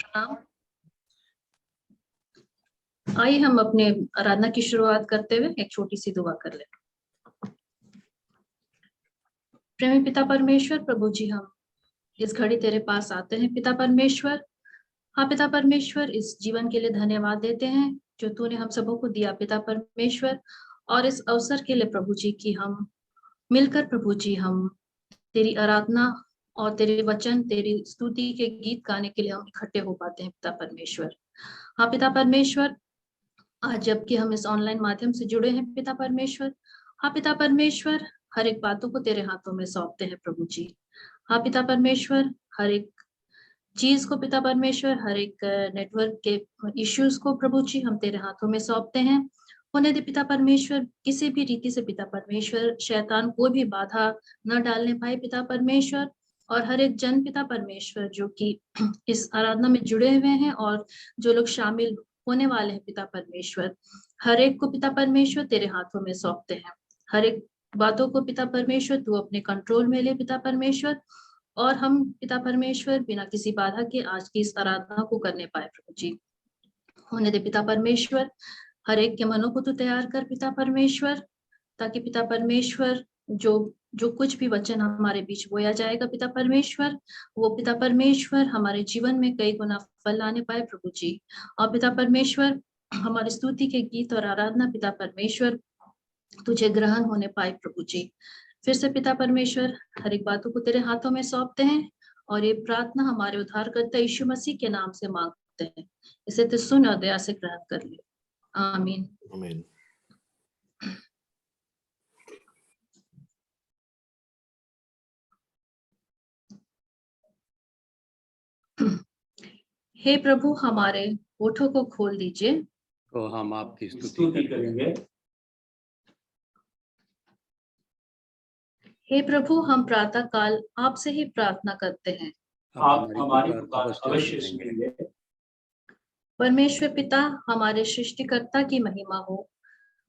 प्रणाम। आइए हम अपने आराधना की शुरुआत करते हुए एक छोटी सी दुआ कर लें। प्रेमी पिता परमेश्वर, प्रभु जी, हम इस घड़ी तेरे पास आते हैं पिता परमेश्वर। हाँ पिता परमेश्वर, इस जीवन के लिए धन्यवाद देते हैं जो तूने हम सबों को दिया पिता परमेश्वर, और इस अवसर के लिए प्रभु जी की हम मिलकर प्रभु जी हम तेरी आराधना और तेरे वचन, तेरी स्तुति के गीत गाने के लिए हम इकट्ठे हो पाते हैं पिता परमेश्वर। हाँ पिता परमेश्वर, आज जबकि हम इस ऑनलाइन माध्यम से जुड़े हैं पिता परमेश्वर, हाँ पिता परमेश्वर, हर एक बातों को तेरे हाथों में सौंपते हैं प्रभु जी। हाँ पिता परमेश्वर, हर एक चीज को पिता परमेश्वर, हर एक नेटवर्क के इश्यूज को प्रभु जी हम तेरे हाथों में सौंपते हैं। होने दे पिता परमेश्वर, किसी भी रीति से पिता परमेश्वर शैतान कोई भी बाधा न डालने पाए पिता परमेश्वर, और हर एक जन पिता परमेश्वर जो कि इस आराधना में जुड़े हुए हैं और जो लोग शामिल होने वाले हैं पिता परमेश्वर, हर एक को पिता परमेश्वर तेरे हाथों में सौंपते हैं। हर एक बातों को पिता परमेश्वर तू अपने कंट्रोल में ले पिता परमेश्वर, और हम पिता परमेश्वर बिना किसी बाधा के आज की इस आराधना को करने पाए प्रभु जी। होने दे पिता परमेश्वर, हर एक के मनों को तू तैयार कर पिता परमेश्वर, ताकि पिता परमेश्वर जो जो कुछ भी वचन हमारे बीच बोया जाएगा पिता परमेश्वर, वो पिता परमेश्वर हमारे जीवन में कई गुना फल लाने पाए प्रभु जी। और पिता परमेश्वर, हमारी स्तुति के गीत और आराधना पिता परमेश्वर तुझे ग्रहण होने पाए प्रभु जी। फिर से पिता परमेश्वर, हर एक बातों को तेरे हाथों में सौंपते हैं, और ये प्रार्थना हमारे उद्धारकर्ता यीशु मसीह के नाम से मांगते हैं। इसे तो सुन और दया से ग्रहण कर ले, आमीन। आमीन। हे प्रभु, हमारे होठों को खोल दीजिए तो हम आपकी स्तुति करेंगे। हे प्रभु, हम प्रातः काल आपसे ही प्रार्थना करते हैं। आप हमारी पुकार अवश्य सुनेंगे। परमेश्वर पिता, हमारे सृष्टिकर्ता की महिमा हो,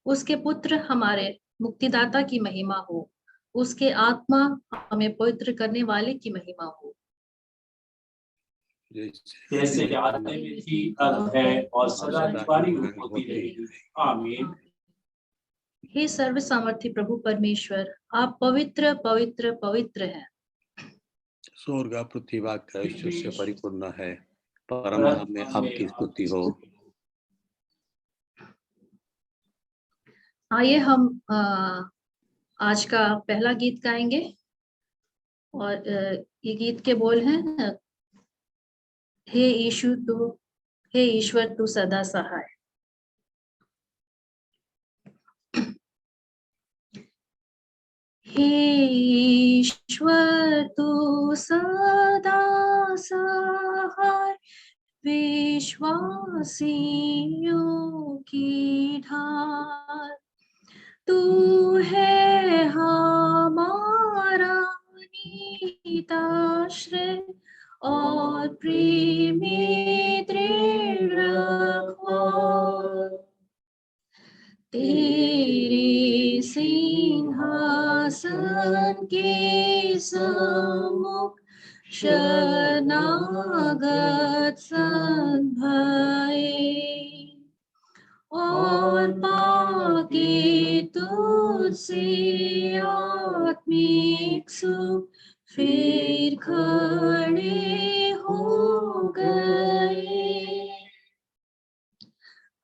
उसके पुत्र हमारे मुक्तिदाता की महिमा हो, उसके आत्मा हमें पवित्र करने वाले की महिमा हो। जैसे कि आदि में थी, अब है और सदा की होती रहेगी। आमीन। हे सर्व सामर्थी प्रभु परमेश्वर, आप पवित्र पवित्र पवित्र हैं। स्वर्ग पृथ्वी का ऐश्वर्य से परिपूर्ण है, परम धाम में आपकी स्तुति हो। आइए हम आज का पहला गीत गाएंगे, और ये गीत के बोल हैं, हे यीशु तू, हे ईश्वर तू सदा सहाय। हे ईश्वर तू सदा सहाय, विश्वासियों की ढाल, तू है हमारा निताश्रय और प्रेमी दृढ़ रखवाल। तेरे सिंहासन के सम्मुख शरणागत सन भये, और पाके तुझसे आत्मिक सुख फिर खड़े हो गए।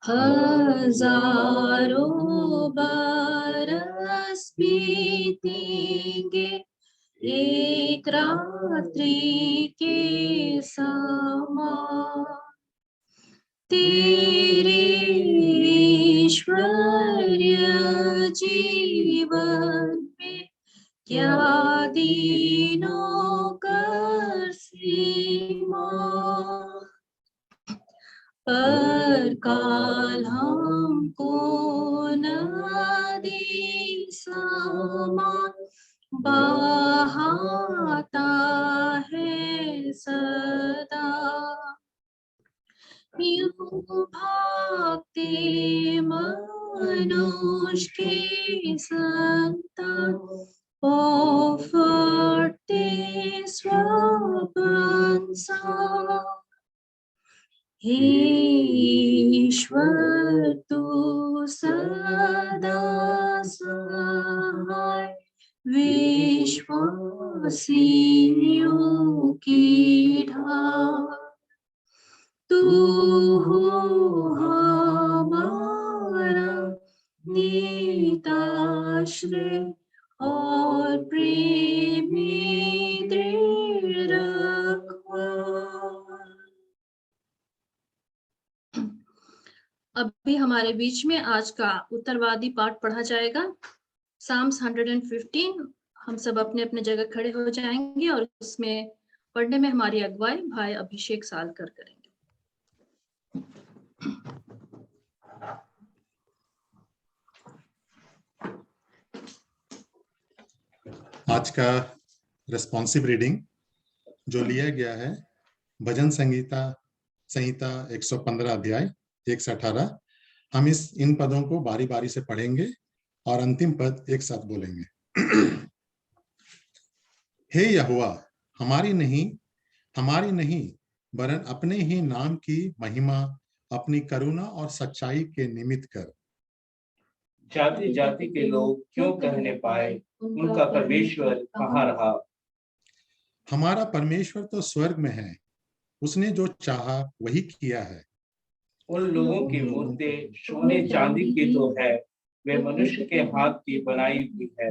हजारों बरस बीतेंगे एक रात्रि के समान, तेरे ईश्वरीय जीवन में क्या दीनों कर सीमा, पर काल हमको नदी समान बहाता है सदा। यूं भागते मनुष्य के संतान, फटते स्वपन सा, हे ईश्वर तू सदा सहाय विश्वासियों की ढाल, तू हो हमारा नीताश्रय और प्रेमी दृढ़ रखवार। अभी हमारे बीच में आज का उत्तरवादी पाठ पढ़ा जाएगा, साम्स 115। हम सब अपने अपने जगह खड़े हो जाएंगे और उसमें पढ़ने में हमारी अगुवाई भाई अभिषेक सालकर करेंगे। आज का रेस्पॉन्सिव रीडिंग जो लिया गया है भजन संहिता 115 अध्याय 1 से 18। हम इन पदों को बारी बारी से पढ़ेंगे और अंतिम पद एक साथ बोलेंगे। हे यहोवा, हमारी नहीं वरन अपने ही नाम की महिमा अपनी करुणा और सच्चाई के निमित्त कर। जाति जाति के लोग क्यों कहने पाए, उनका परमेश्वर कहाँ रहा। हमारा परमेश्वर तो स्वर्ग में है, उसने जो चाहा वही किया है। उन लोगों की मूर्तें सोने चांदी की तो है, वे मनुष्य के हाथ की बनाई हुई है।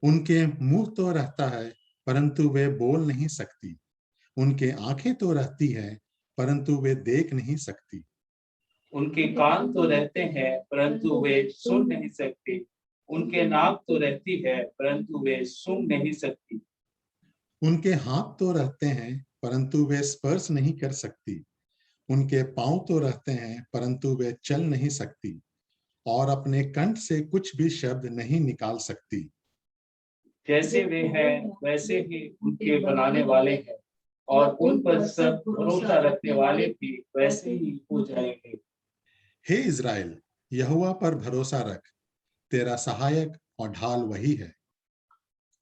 उनके मुंह तो रहता है परंतु वे बोल नहीं सकती, उनके आंखें तो रहती है परंतु वे देख नहीं सकती। उनके कान तो रहते हैं परंतु वे सुन नहीं सकते, उनके नाक तो रहती है परंतु वे सूंघ नहीं सकती। उनके हाथ तो रहते हैं परंतु वे स्पर्श नहीं कर सकती, उनके पांव तो रहते हैं परंतु वे चल नहीं सकती, और अपने कंठ से कुछ भी शब्द नहीं निकाल सकती। जैसे वे हैं वैसे ही उनके बनाने वाले हैं, और उन पर सब भरोसा रखने वाले भी वैसे ही हो जाएंगे। हे इज़राइल, यहोवा पर भरोसा रख, तेरा सहायक और ढाल वही है।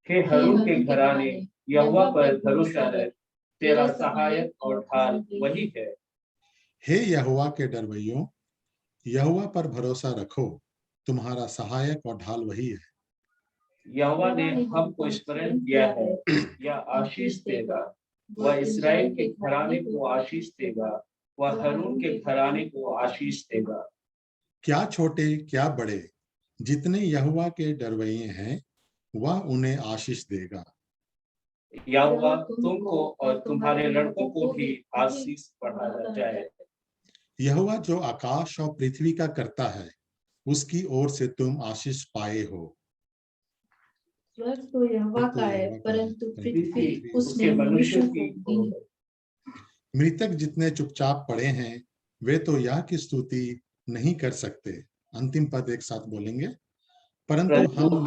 हे हारून के घराने, यहोवा पर भरोसा रख, तेरा सहायक और ढाल वही है। हे यहोवा के डरवैयों, यहोवा पर भरोसा रखो, तुम्हारा सहायक और ढाल वही है। यहोवा ने हमको स्मरण किया है, या आशीष देगा। वह इस्राएल के घराने को आशीष देगा, वह हारून के घराने को आशीष देगा। क्या छोटे क्या बड़े, जितने यहोवा के डरवैये हैं वह उन्हें आशीष देगा। यहोवा तुमको और तुम्हारे लड़कों को भी आशीष बढ़ाता जाए। यहोवा जो आकाश और पृथ्वी का करता है, उसकी ओर से तुम आशीष पाए हो। स्वर्ग तो यहोवा का है परंतु पृथ्वी उसने मनुष्य को दी है। मृतक जितने चुपचाप पड़े हैं वे तो यह की स्तुति नहीं कर सकते। अंतिम पद एक साथ बोलेंगे, परंतु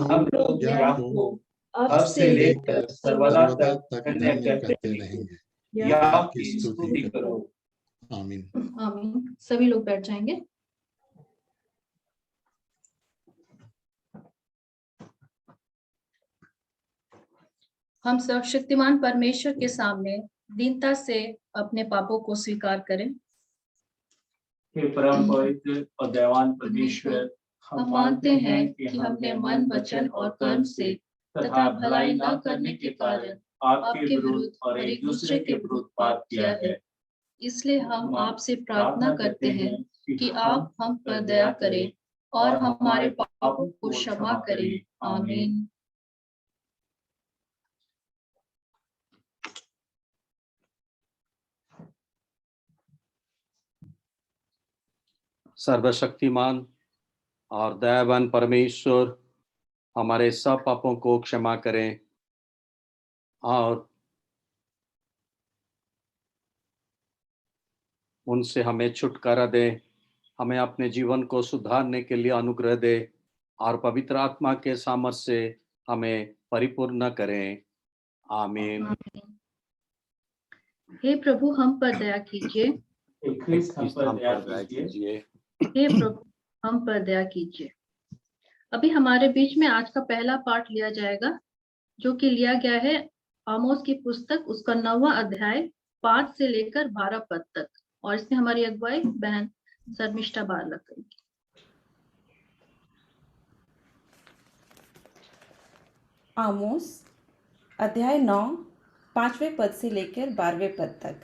हम लोग यह को अब से लेकर सर्वदा तक धन्य करते रहेंगे। यहोवा की स्तुति करो। आमीन। आमीन। सभी लोग बैठ जाएंगे। हम सर्वशक्तिमान परमेश्वर के सामने दीनता से अपने पापों को स्वीकार करें। हे परम पवित्र और दयावान परमेश्वर, हम मानते हैं कि हमने मन, वचन और कर्म से तथा भलाई न करने के कारण आपके विरुद्ध और एक दूसरे के विरुद्ध पाप किया है। इसलिए हम आपसे प्रार्थना करते हैं कि आप हम पर दया करें और हमारे पापों को क्षमा करें। आमीन। सर्वशक्तिमान और दयावान परमेश्वर हमारे सब पापों को क्षमा करें और उनसे हमें छुटकारा दे, हमें अपने जीवन को सुधारने के लिए अनुग्रह दे और पवित्र आत्मा के सामर्थ्य से हमें परिपूर्ण करें। आमीन। हे प्रभु हम पर दया कीजिए। हे प्रभु हम पर दया कीजिए। अभी हमारे बीच में आज का पहला पाठ लिया जाएगा, जो कि लिया गया है आमोस की पुस्तक, उसका 9वां अध्याय 5 से लेकर 12 पद तक। और इसमें हमारी अगुवाई बहन शर्मिष्ठा बारला करेंगी। आमोस अध्याय 9 5वें पद से लेकर 12वें पद तक।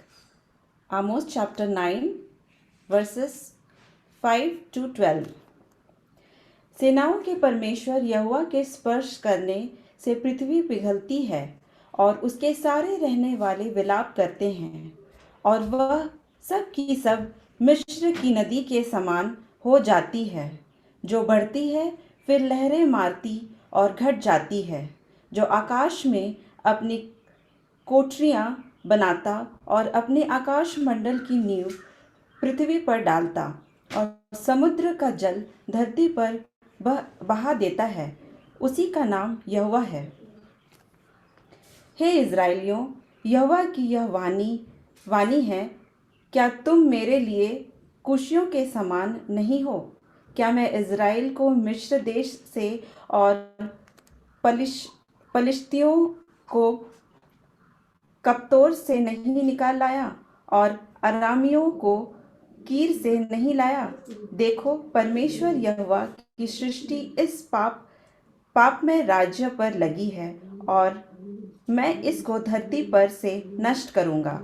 आमोस चैप्टर 9 वर्सेस 5 to 12। सेनाओं के परमेश्वर यहोवा के स्पर्श करने से पृथ्वी पिघलती है और उसके सारे रहने वाले विलाप करते हैं, और वह सब की सब मिस्र की नदी के समान हो जाती है, जो बढ़ती है फिर लहरें मारती और घट जाती है, जो आकाश में अपनी कोठरियाँ बनाता और अपने आकाश मंडल की नींव पृथ्वी पर डालता और समुद्र का जल धरती पर बहा देता है, उसी का नाम यहोवा है। हे इज़राइलियों, यहोवा की यह वाणी है, क्या तुम मेरे लिए कुशियों के समान नहीं हो? क्या मैं इज़राइल को मिस्र देश से और पलिश्तियों को कप्तोर से नहीं निकाल लाया और अरामियों को कीर से नहीं लाया? देखो, परमेश्वर यहोवा की सृष्टि इस पापमय राज्य पर लगी है, और मैं इसको धरती पर से नष्ट करूँगा।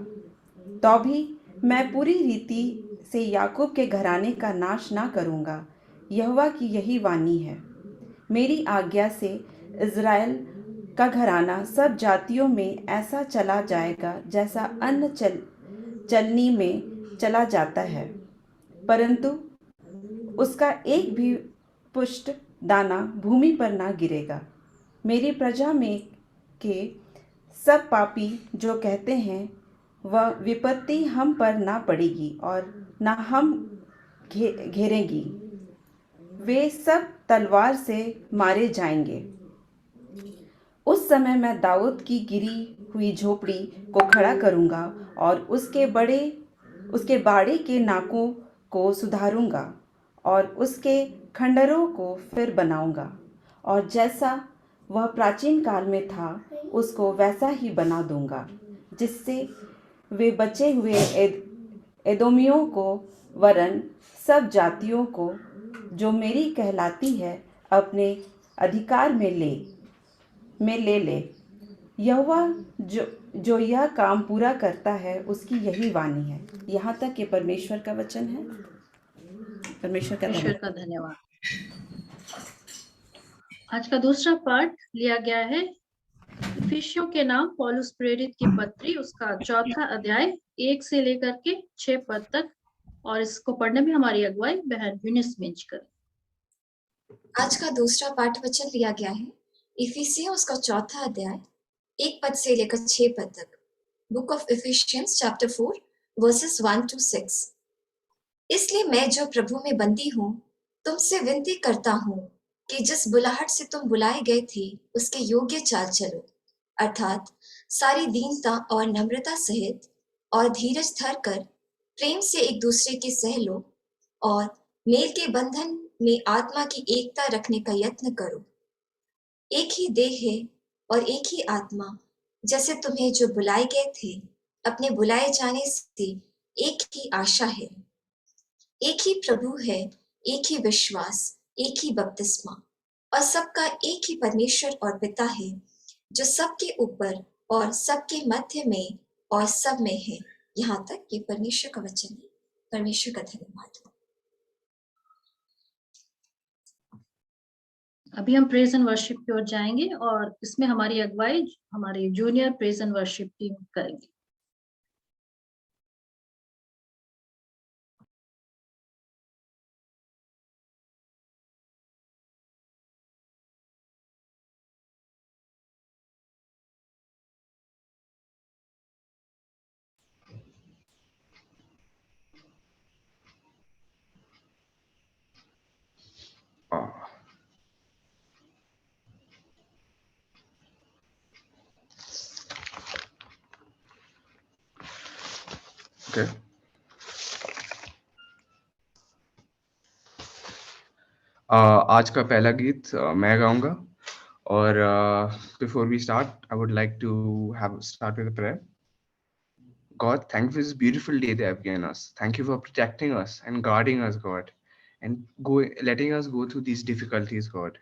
तो भी मैं पूरी रीति से याकूब के घराने का नाश ना करूँगा। यहोवा की यही वाणी है। मेरी आज्ञा से इज़राइल का घराना सब जातियों में ऐसा चला जाएगा जैसा अन्न चलनी में चला जाता है, परंतु उसका एक भी पुष्ट दाना भूमि पर ना गिरेगा। मेरी प्रजा में के सब पापी जो कहते हैं वह विपत्ति हम पर ना पड़ेगी और ना हम घेरेंगी, वे सब तलवार से मारे जाएंगे। उस समय मैं दाऊद की गिरी हुई झोपड़ी को खड़ा करूँगा और उसके बाड़े के नाकों को सुधारूँगा और उसके खंडरों को फिर बनाऊँगा, और जैसा वह प्राचीन काल में था उसको वैसा ही बना दूँगा, जिससे वे बचे हुए एदोमियों को वरन सब जातियों को जो मेरी कहलाती है अपने अधिकार में ले। यहोवा जो यह काम पूरा करता है उसकी यही वाणी है। यहाँ तक के परमेश्वर का वचन है। परमेश्वर का धन्यवाद। आज का दूसरा पाठ लिया गया है इफिसियों के नाम पौलुस प्रेरित की पत्री, उसका 4था अध्याय 1 से लेकर के 6 पद तक, और इसको पढ़ने में हमारी अगुवाई बहन यूनिस मिंच कर। आज का दूसरा पाठ वचन लिया गया है इफिसियों उसका 4था अध्याय 1 पद से लेकर 6 पद तक। Book of efficiency chapter 4 versus 1 to 6। इसलिए मैं जो प्रभु में बंदी हूँ तुमसे विनती करता हूँ कि जिस बुलाहट से तुम बुलाए गए थे उसके योग्य चाल चलो, अर्थात सारी दीनता और नम्रता सहित, और धीरज धर कर प्रेम से एक दूसरे के सह लो, और मेल के बंधन में आत्मा की एकता रखने का यत्न करो। एक ही देह है और एक ही आत्मा, जैसे तुम्हें जो बुलाए गए थे अपने बुलाए जाने से एक ही आशा है। एक ही प्रभु है, एक ही विश्वास, एक ही बपतिस्मा, और सबका एक ही परमेश्वर और पिता है, जो सबके ऊपर और सबके मध्य में और सब में है। यहाँ तक ये परमेश्वर का वचन है। परमेश्वर का धन्यवाद। अभी हम प्रेज एंड वर्शिप की ओर जाएंगे और इसमें हमारी अगुवाई हमारी junior praise and worship team करेंगे। Okay. आज का पहला गीत मैं गाऊंगा, और before we start I would like to have start with a prayer. God, thank you for this beautiful day they have given us. Thank you for protecting us and guarding us, God, and letting us go through these difficulties, God.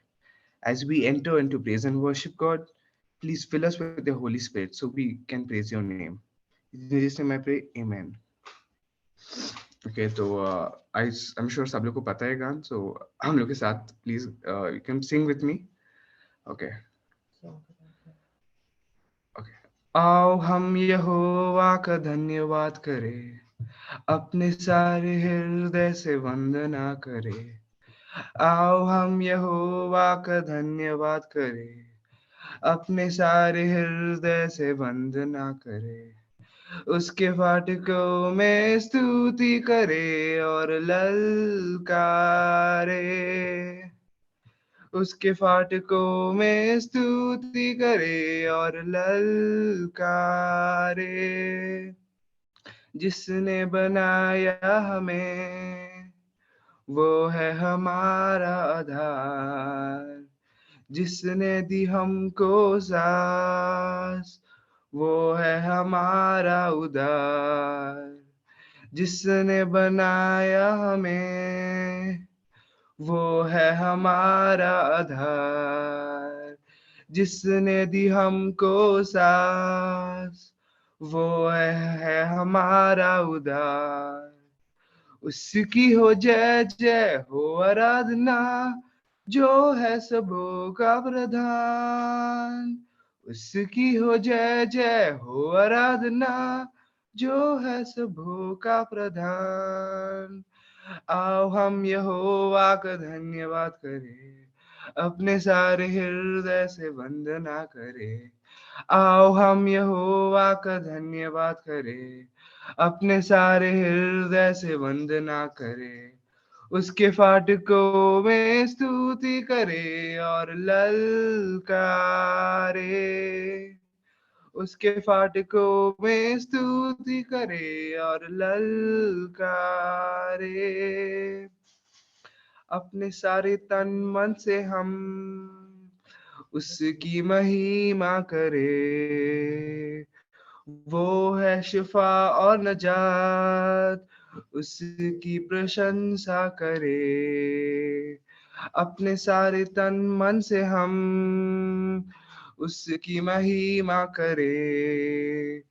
As we enter into praise and worship, God, please fill us with the Holy Spirit so we can praise your name. In Jesus' name I pray, Amen. Okay, तो I'm sure सब लोग को पता है गान, so हम लोग के साथ please you can sing with me. Okay. Okay. आओ हम यहोवा का धन्यवाद करें, अपने सारे हृदय से वंदना करें। आओ हम यहोवा का धन्यवाद करें, अपने सारे हृदय से वंदना करें। उसके फाटकों में स्तुति करे और ललकारे। उसके फाटकों में स्तुति करे और ललकारे। जिसने बनाया हमें वो है हमारा आधार। जिसने दी हमको सांस वो है हमारा उद्धार। जिसने बनाया हमें वो है हमारा आधार। जिसने दी हमको सांस वो है हमारा उद्धार। उसकी हो जय जय हो आराधना, जो है सबों का प्रधान। उसकी हो जय जय हो आराधना, जो है सबों का प्रधान। आओ हम यहोवा का धन्यवाद करें, अपने सारे हृदय से वंदना करें। आओ हम यहोवा का धन्यवाद करें, अपने सारे हृदय से वंदना करें। उसके फाटकों में स्तुति करे और ललकारे। उसके फाटकों में स्तुति करे और ललकारे। अपने सारे तन मन से हम उसकी महिमा करे। वो है शिफा और नजात, उसकी प्रशंसा करे। अपने सारे तन मन से हम उसकी महिमा करे।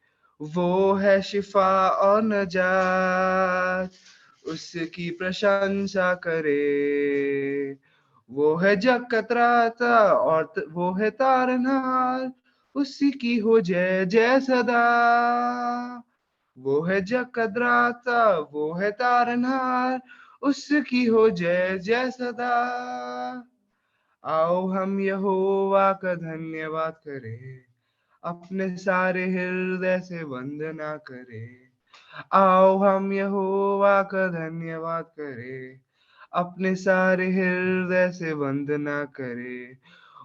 वो है शिफा और नजात, उसकी प्रशंसा करे। वो है जग का त्राता और वो है तारनहार, उसी की हो जय जय सदा। वो है जग का त्राता वो है तारनहार, उसकी हो जय जय सदा। आओ हम यहोवा का धन्यवाद करें, अपने सारे हृदय से वंदना करें। आओ हम यहोवा का धन्यवाद करें, अपने सारे हृदय से वंदना करें।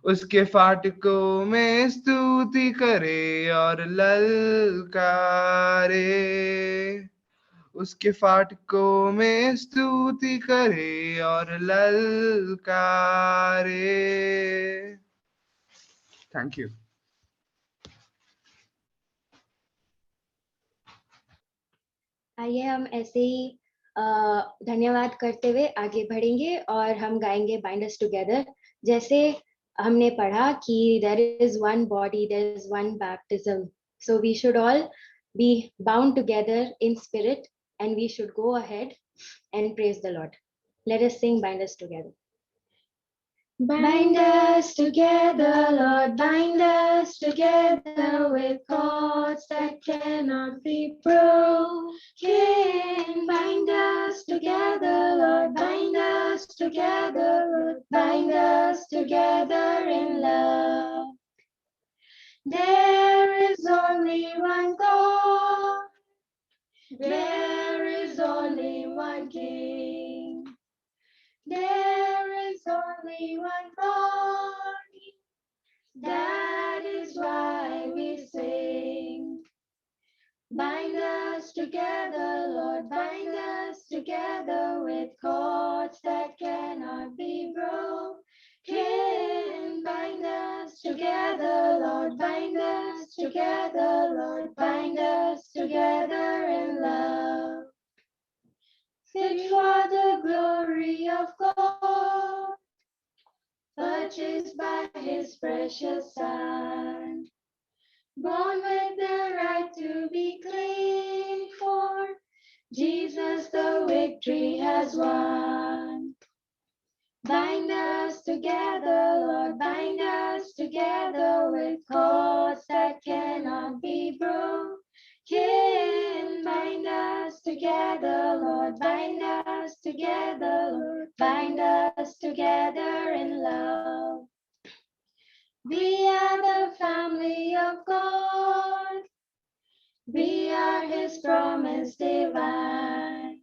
उसके फाटकों में स्तुति करे और ललकारे। उसके फाटकों में स्तुति करे और ललकारे। Thank you. आइए हम ऐसे ही धन्यवाद करते हुए आगे बढ़ेंगे और हम गाएंगे बाइंड अस टुगेदर। जैसे हमने पढ़ा कि there is one body, there is one baptism, so we should all be bound together in spirit and we should go ahead and praise the Lord. Let us sing bind us together. Bind us together, Lord, bind us together with cords that cannot be broken. Bind us together, Lord, bind us together, bind us together in love. There is only one God, there is only one King. There is only one God, that is why we sing. Bind us together, Lord, bind us together with cords that cannot be broken. Bind us together, Lord, bind us together, Lord, bind us together in love. Fit for the glory of God, purchased by his precious Son, born with the right to be clean, for Jesus the victory has won. Bind us together, Lord, bind us together with cords that cannot be broken. Bind us together, Lord, bind us together, Lord, bind us together in love. We are the family of God. We are his promise divine.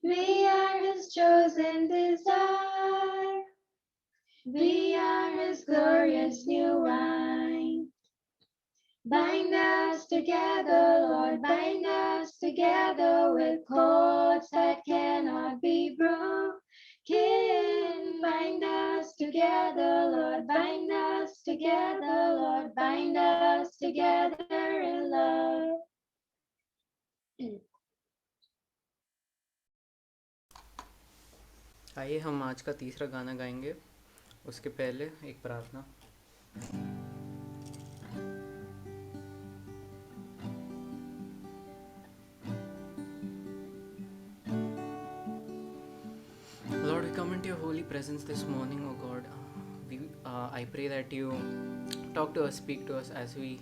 We are his chosen desire. We are his glorious new wine. Bind us together, Lord, bind us together with cords that cannot be broken. Bind us together, Lord, bind us together, Lord, bind us together in love. आइए हम आज का तीसरा गाना गाएंगे, उसके पहले एक प्रार्थना। Lord, we come into your holy presence this morning, O God. I pray that you talk to us, speak to us as we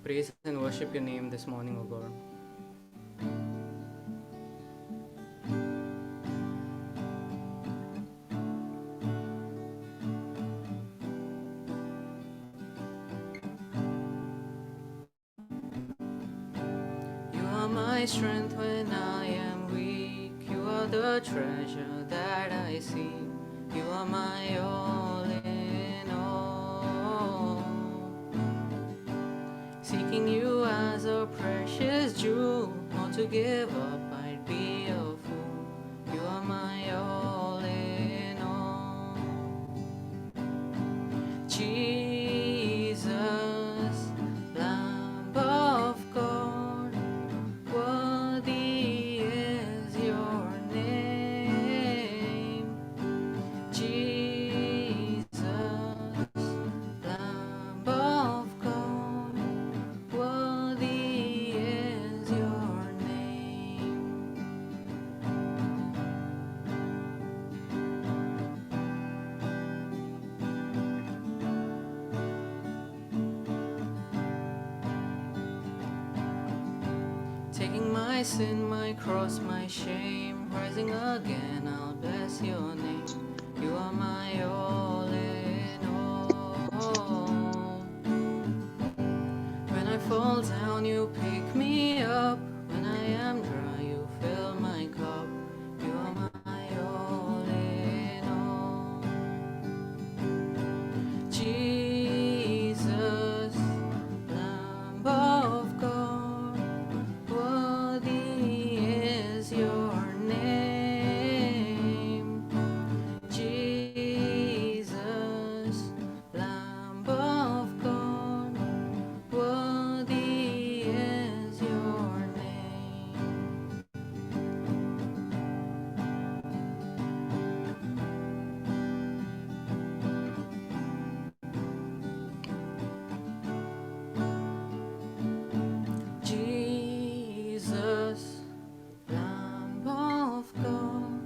praise and worship your name this morning, O God. You are my strength when I am weak. You are the treasure that I seek. You are my all in all. Seeking you as a precious jewel, not to give up, I'd be a fool. You are my all in all. Jesus, Lamb of God, worthy is your name. Jesus, Lamb of God, worthy is your name. Taking my sin, my cross, my shame, rising again, I'll bless your name. You are my all in all. When I fall down, you pick me up. When I am dry, you fill my cup. You are my all in all. Jesus, Lamb of God, worthy is your name. Jesus, Lamb of God, worthy is your name. Jesus, Lamb of God,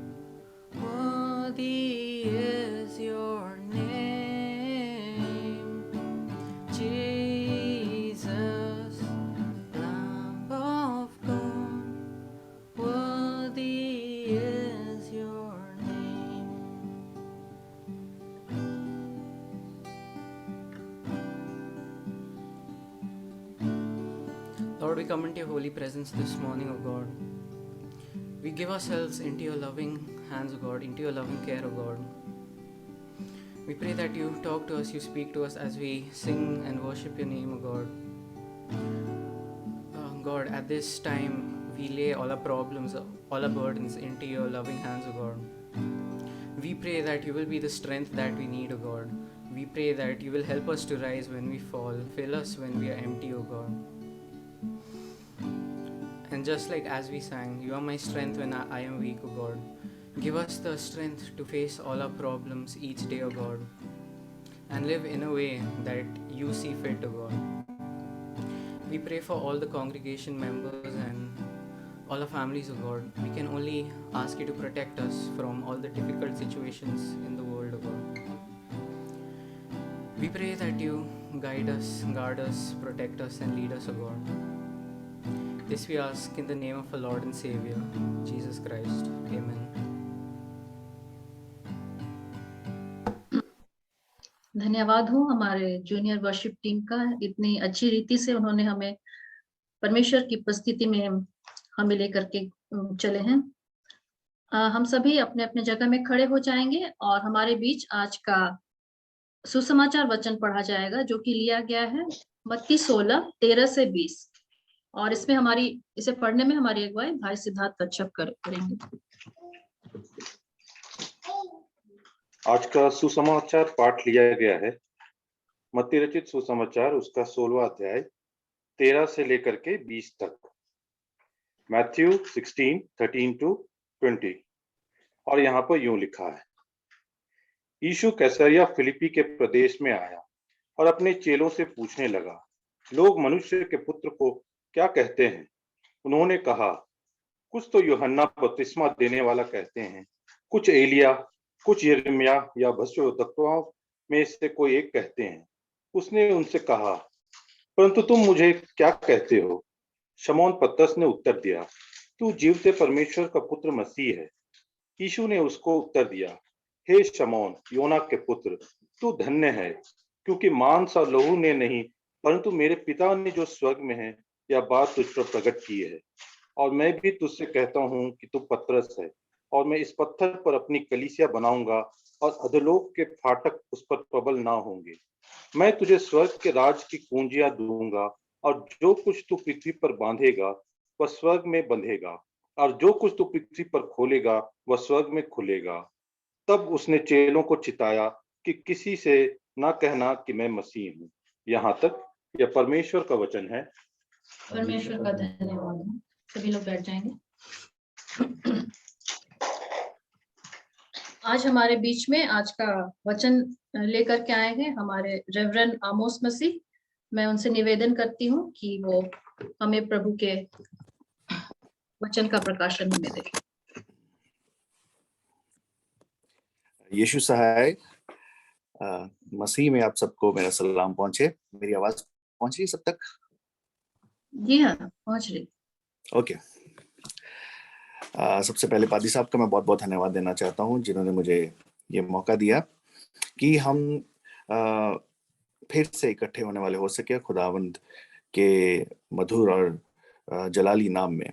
worthy is your name. Jesus, Lamb of God, worthy is your name. Lord, we come into your holy presence this morning, O God. We give ourselves into your loving hands, O God, into your loving care, O God. We pray that you talk to us, you speak to us as we sing and worship your name, O God. God, at this time, we lay all our problems, all our burdens into your loving hands, O God. We pray that you will be the strength that we need, O God. We pray that you will help us to rise when we fall, fill us when we are empty, O God. And just like as we sang, you are my strength when I am weak, O God. Give us the strength to face all our problems each day, O God, and live in a way that you see fit, O God. We pray for all the congregation members and all our families, O God. We can only ask you to protect us from all the difficult situations in the world, O God. We pray that you guide us, guard us, protect us, and lead us, O God. This we ask in the name of our Lord and Savior, Jesus Christ. Amen. धन्यवाद हो हमारे junior worship team का, इतनी अच्छी रीति से उन्होंने हमें परमेश्वर की उपस्थिति में हमें लेकर के चले हैं। हम सभी अपने अपने जगह में खड़े हो जाएंगे और हमारे बीच आज का सुसमाचार वचन पढ़ा जाएगा, जो कि लिया गया है मत्ती 16:13 से 20, और इसमें इसे पढ़ने में हमारी अगुवाई भाई सिद्धार्थ कच्छप करेंगे। आज का सुसमाचार पाठ लिया गया है मत्ती रचित सुसमाचार, उसका 16वां अध्याय 13 से लेकर के 20 तक, मैथ्यू 16:13-20। और यहाँ पर यूं लिखा है, यीशु कैसरिया फिलिप्पी के प्रदेश में आया और अपने चेलों से पूछने लगा, लोग मनुष्य के पुत्र को क्या कहते हैं? उन्होंने कहा, कुछ तो यूहन्ना बपतिस्मा देने वाला कहते हैं, कुछ एलिया, कुछ यिर्मयाह या भविष्यद्वक्ताओं में से कोई एक कहते हैं। उसने उनसे कहा, परंतु तुम मुझे क्या कहते हो? शमौन पतरस ने उत्तर दिया, तू जीवते परमेश्वर का पुत्र मसीह है। यीशु ने उसको उत्तर दिया, हे शमौन, योना के पुत्र, तू धन्य है, क्योंकि मांस और लहू ने नहीं, परंतु मेरे पिता ने जो स्वर्ग में है यह बात तुझ पर प्रकट की है। और मैं भी तुझसे कहता हूँ कि तू पतरस है, और मैं इस पत्थर पर अपनी कलीसिया बनाऊंगा और अधोलोक के फाटक उस पर प्रबल ना होंगे। मैं तुझे स्वर्ग के राज की कुंजियां दूंगा, और जो कुछ तू पृथ्वी पर बांधेगा वह स्वर्ग में बंधेगा, और जो कुछ तू पृथ्वी पर खोलेगा वह स्वर्ग में खुलेगा। तब उसने चेलों को चिताया कि किसी से ना कहना कि मैं मसीह हूँ। यहाँ तक यह परमेश्वर का वचन है। परमेश्वर का धन्यवाद। सभी लोग बैठ जाएंगे। आज हमारे बीच में आज का वचन लेकर के आए हैं हमारे रेवरेंड आमोस मसीह। मैं उनसे निवेदन करती हूँ कि वो हमें प्रभु के वचन का प्रकाशन हमें दे। यीशु सहाय मसीह में आप सबको मेरा सलाम पहुंचे। मेरी आवाज पहुंच रही सब तक? जी हाँ, पहुंच रही। ओके। सबसे पहले पादी साहब का मैं बहुत बहुत धन्यवाद देना चाहता हूं, जिन्होंने मुझे ये मौका दिया कि हम फिर से इकट्ठे होने वाले हो सके खुदावंद के मधुर और जलाली नाम में,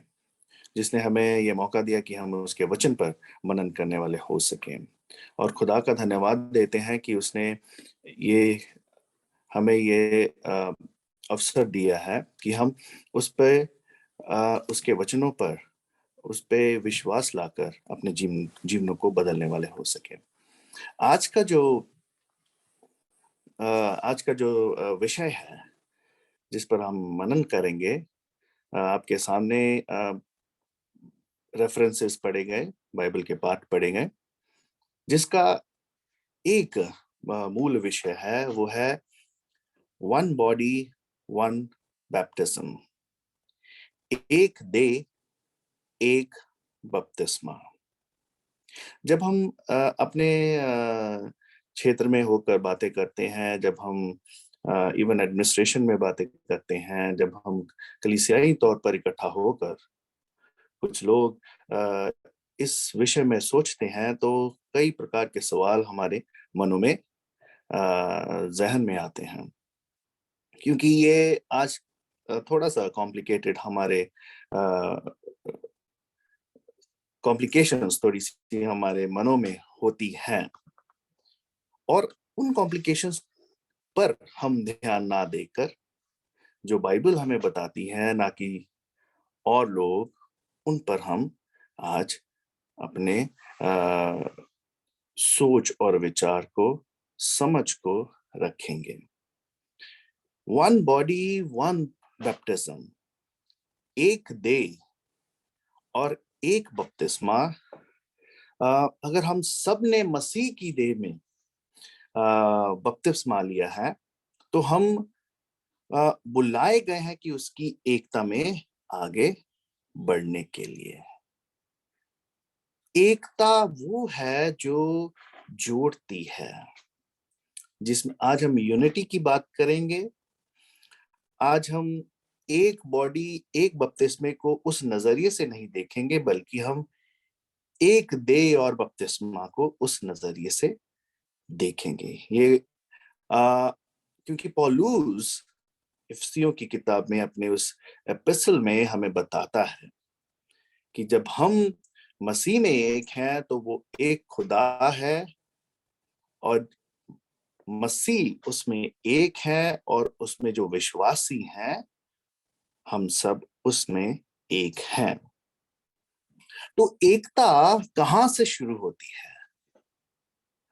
जिसने हमें ये मौका दिया कि हम उसके वचन पर मनन करने वाले हो सकें। और खुदा का धन्यवाद देते हैं कि उसने ये हमें ये अवसर दिया है कि हम उस पे उसके वचनों पर उस पे विश्वास लाकर अपने जीवनों को बदलने वाले हो सके। आज का जो विषय है जिस पर हम मनन करेंगे, आपके सामने रेफरेंसेस पढ़े गए, बाइबल के पाठ पढ़े गए, जिसका एक मूल विषय है, वो है वन बॉडी वन बैप्टिज्म, एक देह एक बपतिस्मा। जब हम अपने क्षेत्र में होकर बातें करते हैं, जब हम इवन एडमिनिस्ट्रेशन में बातें करते हैं, जब हम कलीसियाई तौर पर इकट्ठा होकर कुछ लोग इस विषय में सोचते हैं, तो कई प्रकार के सवाल हमारे मनों में जहन में आते हैं, क्योंकि ये आज थोड़ा सा कॉम्प्लिकेटेड हमारे कॉम्प्लिकेशंस थोड़ी सी हमारे मनों में होती हैं, और उन कॉम्प्लिकेशंस पर हम ध्यान ना देकर जो बाइबल हमें बताती है, ना कि और लोग, उन पर हम आज अपने सोच और विचार को समझ को रखेंगे। वन बॉडी वन बैप्टिज्म, एक देह और एक बपतिस्मा। अगर हम सब ने मसीह की देह में बपतिस्मा लिया है तो हम बुलाए गए हैं कि उसकी एकता में आगे बढ़ने के लिए। एकता वो है जो जोड़ती है, जिसमें आज हम यूनिटी की बात करेंगे। आज हम एक बॉडी एक बपतिस्मे को उस नजरिए से नहीं देखेंगे, बल्कि हम एक देह और बपतिस्मा को उस नजरिए से देखेंगे। ये क्योंकि पौलुस इफिसियों की किताब में अपने उस एपिस्टल में हमें बताता है कि जब हम मसीह में एक हैं तो वो एक खुदा है और मसीह उसमें एक है, और उसमें जो विश्वासी हैं हम सब उसमें एक हैं। तो एकता कहां से शुरू होती है?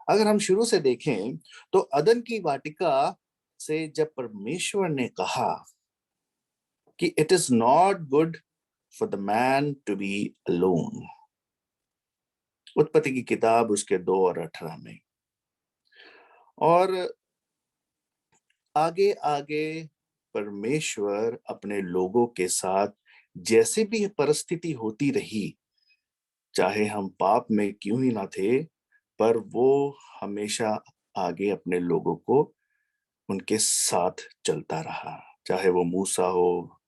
अगर हम शुरू से देखें तो अदन की वाटिका से जब परमेश्वर ने कहा कि it is not good for the man to be alone, उत्पत्ति की किताब उसके 2 और 18 में, और आगे आगे परमेश्वर अपने लोगों के साथ जैसे भी परिस्थिति होती रही, चाहे हम पाप में क्यों ही ना थे, पर वो हमेशा आगे अपने लोगों को उनके साथ चलता रहा। चाहे वो मूसा हो,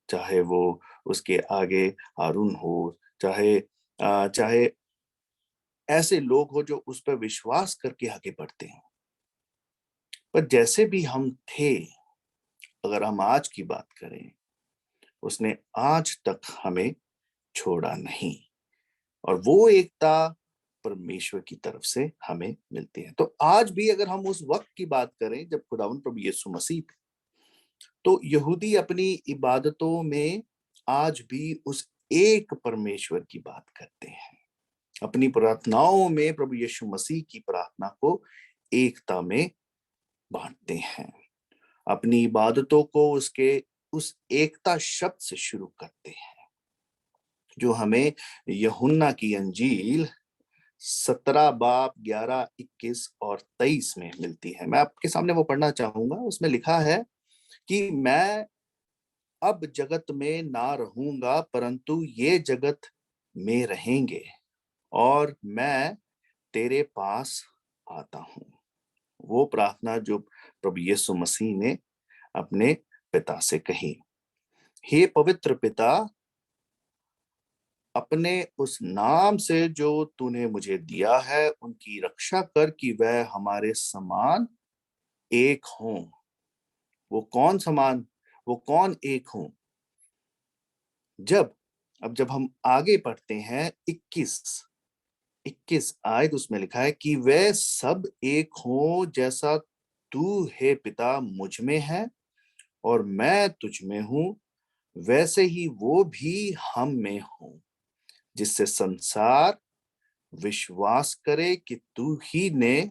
चाहे वो उसके आगे हारून हो, चाहे ऐसे लोग हो जो उस पर विश्वास करके आगे बढ़ते हैं। पर जैसे भी हम थे, अगर हम आज की बात करें, उसने आज तक हमें छोड़ा नहीं, और वो एकता परमेश्वर की तरफ से हमें मिलती है। तो आज भी अगर हम उस वक्त की बात करें जब खुदावंद प्रभु यीशु मसीह थे, तो यहूदी अपनी इबादतों में आज भी उस एक परमेश्वर की बात करते हैं। अपनी प्रार्थनाओं में प्रभु यीशु मसीह की प्रार्थना को एकता में बांटते हैं। अपनी इबादतों को उसके उस एकता शब्द से शुरू करते हैं, जो हमें यूहन्ना की अंजील 17 बाब 11, 21 और 23 में मिलती है। मैं आपके सामने वो पढ़ना चाहूंगा। उसमें लिखा है कि मैं अब जगत में ना रहूंगा, परंतु ये जगत में रहेंगे, और मैं तेरे पास आता हूं। वो प्रार्थना जो प्रभु यीशु मसीह ने अपने पिता से कही, हे पवित्र पिता, अपने उस नाम से जो तूने मुझे दिया है उनकी रक्षा कर कि वह हमारे समान एक हों। वो कौन एक हों? जब हम आगे पढ़ते हैं 21 आयत, उसमें लिखा है कि वे सब एक हों जैसा तू हे पिता मुझ में है और मैं तुझ में हूं, वैसे ही वो भी हम में हो, जिससे संसार विश्वास करे कि तू ही ने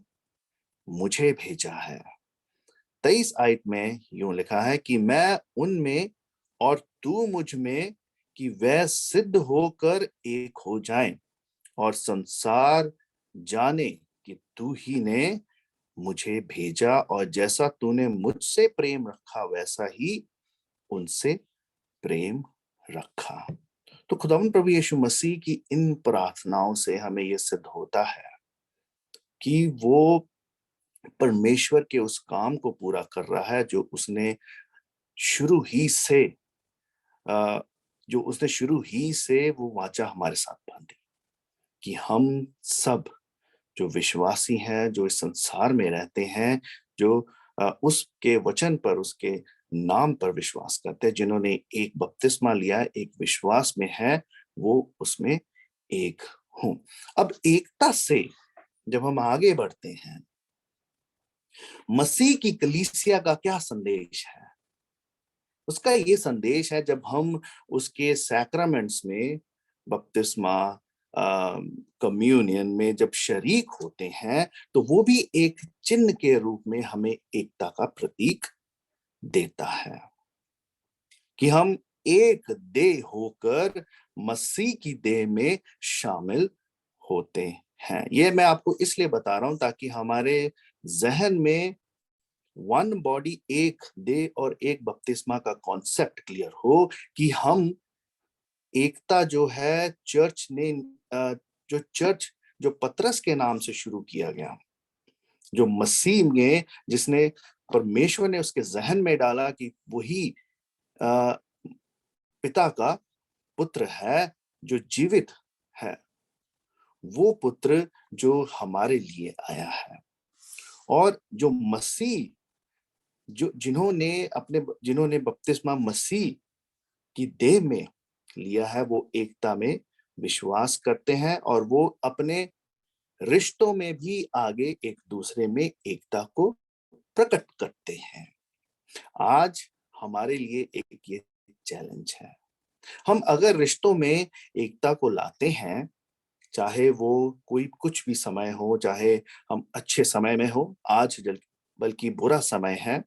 मुझे भेजा है। 23 आयत में यूं लिखा है कि मैं उनमें और तू मुझ में, कि वह सिद्ध होकर एक हो जाएं और संसार जाने कि तू ही ने मुझे भेजा, और जैसा तूने मुझसे प्रेम रखा वैसा ही उनसे प्रेम रखा। तो खुदावंद प्रभु यीशु मसीह की इन प्रार्थनाओं से हमें यह सिद्ध होता है कि वो परमेश्वर के उस काम को पूरा कर रहा है जो उसने शुरू ही से वो वाचा हमारे साथ बांधी, कि हम सब जो विश्वासी हैं, जो इस संसार में रहते हैं, जो उसके वचन पर, उसके नाम पर विश्वास करते हैं, जिन्होंने एक बपतिस्मा लिया, एक विश्वास में है, वो उसमें एक हूं। अब एकता से जब हम आगे बढ़ते हैं, मसीह की कलीसिया का क्या संदेश है? उसका ये संदेश है, जब हम उसके सैक्रामेंट्स में बपतिस्मा, कम्युनियन में जब शरीक होते हैं तो वो भी एक चिन्ह के रूप में हमें एकता का प्रतीक देता है कि हम एक देह होकर मसीह की देह में शामिल होते हैं। ये मैं आपको इसलिए बता रहा हूं ताकि हमारे जहन में वन बॉडी, एक देह और एक बपतिस्मा का कॉन्सेप्ट क्लियर हो कि हम एकता जो है चर्च ने जो पतरस के नाम से शुरू किया गया, जो मसीह ने, जिसने परमेश्वर ने उसके जहन में डाला कि वही पिता का पुत्र है जो जीवित है, वो पुत्र जो हमारे लिए आया है। और जो मसीह जिन्होंने बपतिस्मा मसीह की देह में लिया है, वो एकता में विश्वास करते हैं और वो अपने रिश्तों में भी आगे एक दूसरे में एकता को प्रकट करते हैं। आज हमारे लिए एक ये चैलेंज है, हम अगर रिश्तों में एकता को लाते हैं, चाहे वो कोई कुछ भी समय हो, चाहे हम अच्छे समय में हो, आज बल्कि बुरा समय है,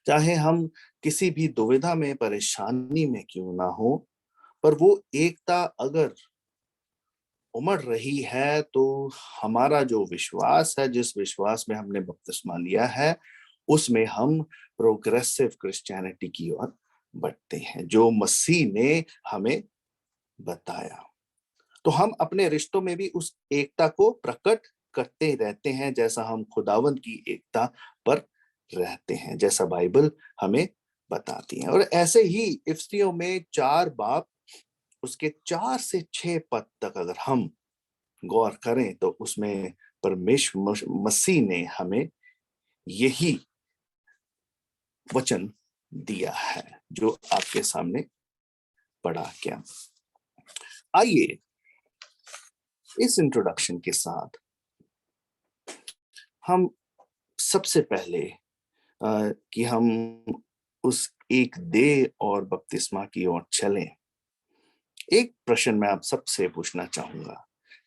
चाहे हम किसी भी दुविधा में, परेशानी में क्यों ना हो, पर वो एकता अगर उमड़ रही है तो हमारा जो विश्वास है, जिस विश्वास में हमने बपतिस्मा लिया है, उसमें हम प्रोग्रेसिव क्रिश्चियनिटी की ओर बढ़ते हैं जो मसीह ने हमें बताया। तो हम अपने रिश्तों में भी उस एकता को प्रकट करते रहते हैं, जैसा हम खुदावंद की एकता पर रहते हैं, जैसा बाइबल हमें बताती है। और ऐसे ही इफिसियों में 4 बाब उसके 4 से 6 पद तक अगर हम गौर करें तो उसमें परमेश्वर मसीह ने हमें यही वचन दिया है जो आपके सामने पढ़ा गया। आइए इस इंट्रोडक्शन के साथ हम सबसे पहले कि हम उस एक देह और बपतिस्मा की ओर चलें। एक प्रश्न मैं आप सबसे पूछना चाहूंगा,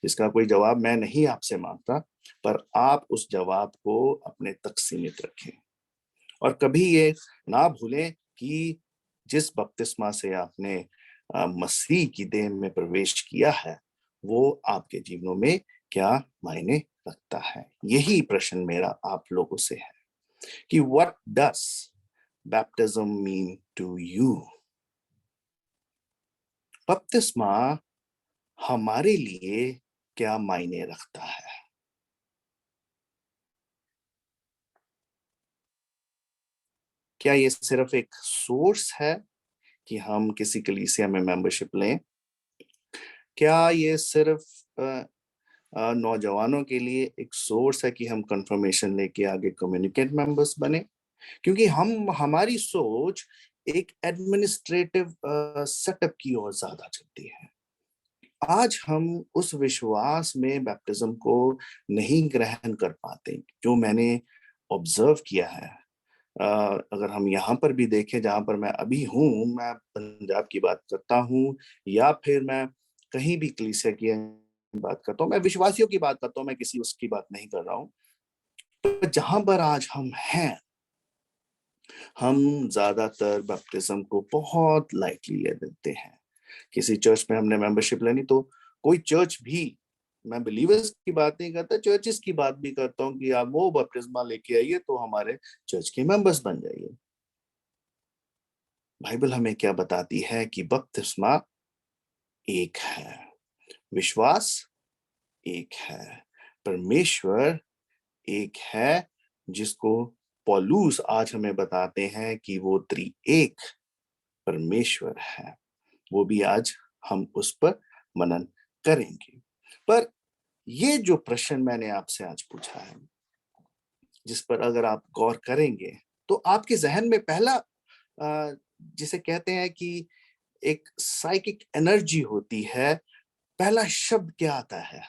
जिसका कोई जवाब मैं नहीं आपसे मांगता, पर आप उस जवाब को अपने तक सीमित रखें और कभी ये ना भूलें कि जिस बपतिस्मा से आपने मसीह की देह में प्रवेश किया है, वो आपके जीवनों में क्या मायने रखता है। यही प्रश्न मेरा आप लोगों से है कि what does baptism mean to you. बपतिस्मा हमारे लिए क्या मायने रखता है। क्या ये सिर्फ एक सोर्स है कि हम किसी कलीसिया में मेंबरशिप लें? क्या ये सिर्फ नौजवानों के लिए एक सोर्स है कि हम कंफर्मेशन लेके आगे कम्युनिकेट मेंबर्स बने? क्योंकि हमारी सोच एक एडमिनिस्ट्रेटिव सेटअप की ओर ज्यादा चलती है। आज हम उस विश्वास में बैप्टिज्म को नहीं ग्रहण कर पाते जो मैंने ऑब्जर्व किया है। अगर हम यहाँ पर भी देखें जहां पर मैं अभी हूँ, मैं पंजाब की बात करता हूँ या फिर मैं कहीं भी कलीसिया की बात करता हूँ, मैं विश्वासियों की बात करता हूँ, मैं किसी उसकी बात नहीं कर रहा हूँ। तो जहां पर आज हम हैं, हम ज्यादातर बैप्टिज्म को बहुत लाइटली ले लेते हैं। किसी चर्च में हमने मेंबरशिप लेनी तो कोई चर्च भी, मैं बिलीवर्स की बात नहीं करता, चर्चेस की बात भी करता हूँ कि आप वो बपतिस्मा लेके आइए तो हमारे चर्च के मेंबर्स बन जाइए। बाइबल हमें क्या बताती है कि बपतिस्मा एक है, विश्वास एक है, परमेश्वर एक है, जिसको पौलुस आज हमें बताते हैं कि वो त्रिएक परमेश्वर है। वो भी आज हम उस पर मनन करेंगे। पर ये जो प्रश्न मैंने आपसे आज पूछा है, जिस पर अगर आप गौर करेंगे तो आपके जहन में पहला जिसे कहते हैं कि एक साइकिक एनर्जी होती है, पहला शब्द क्या आता है?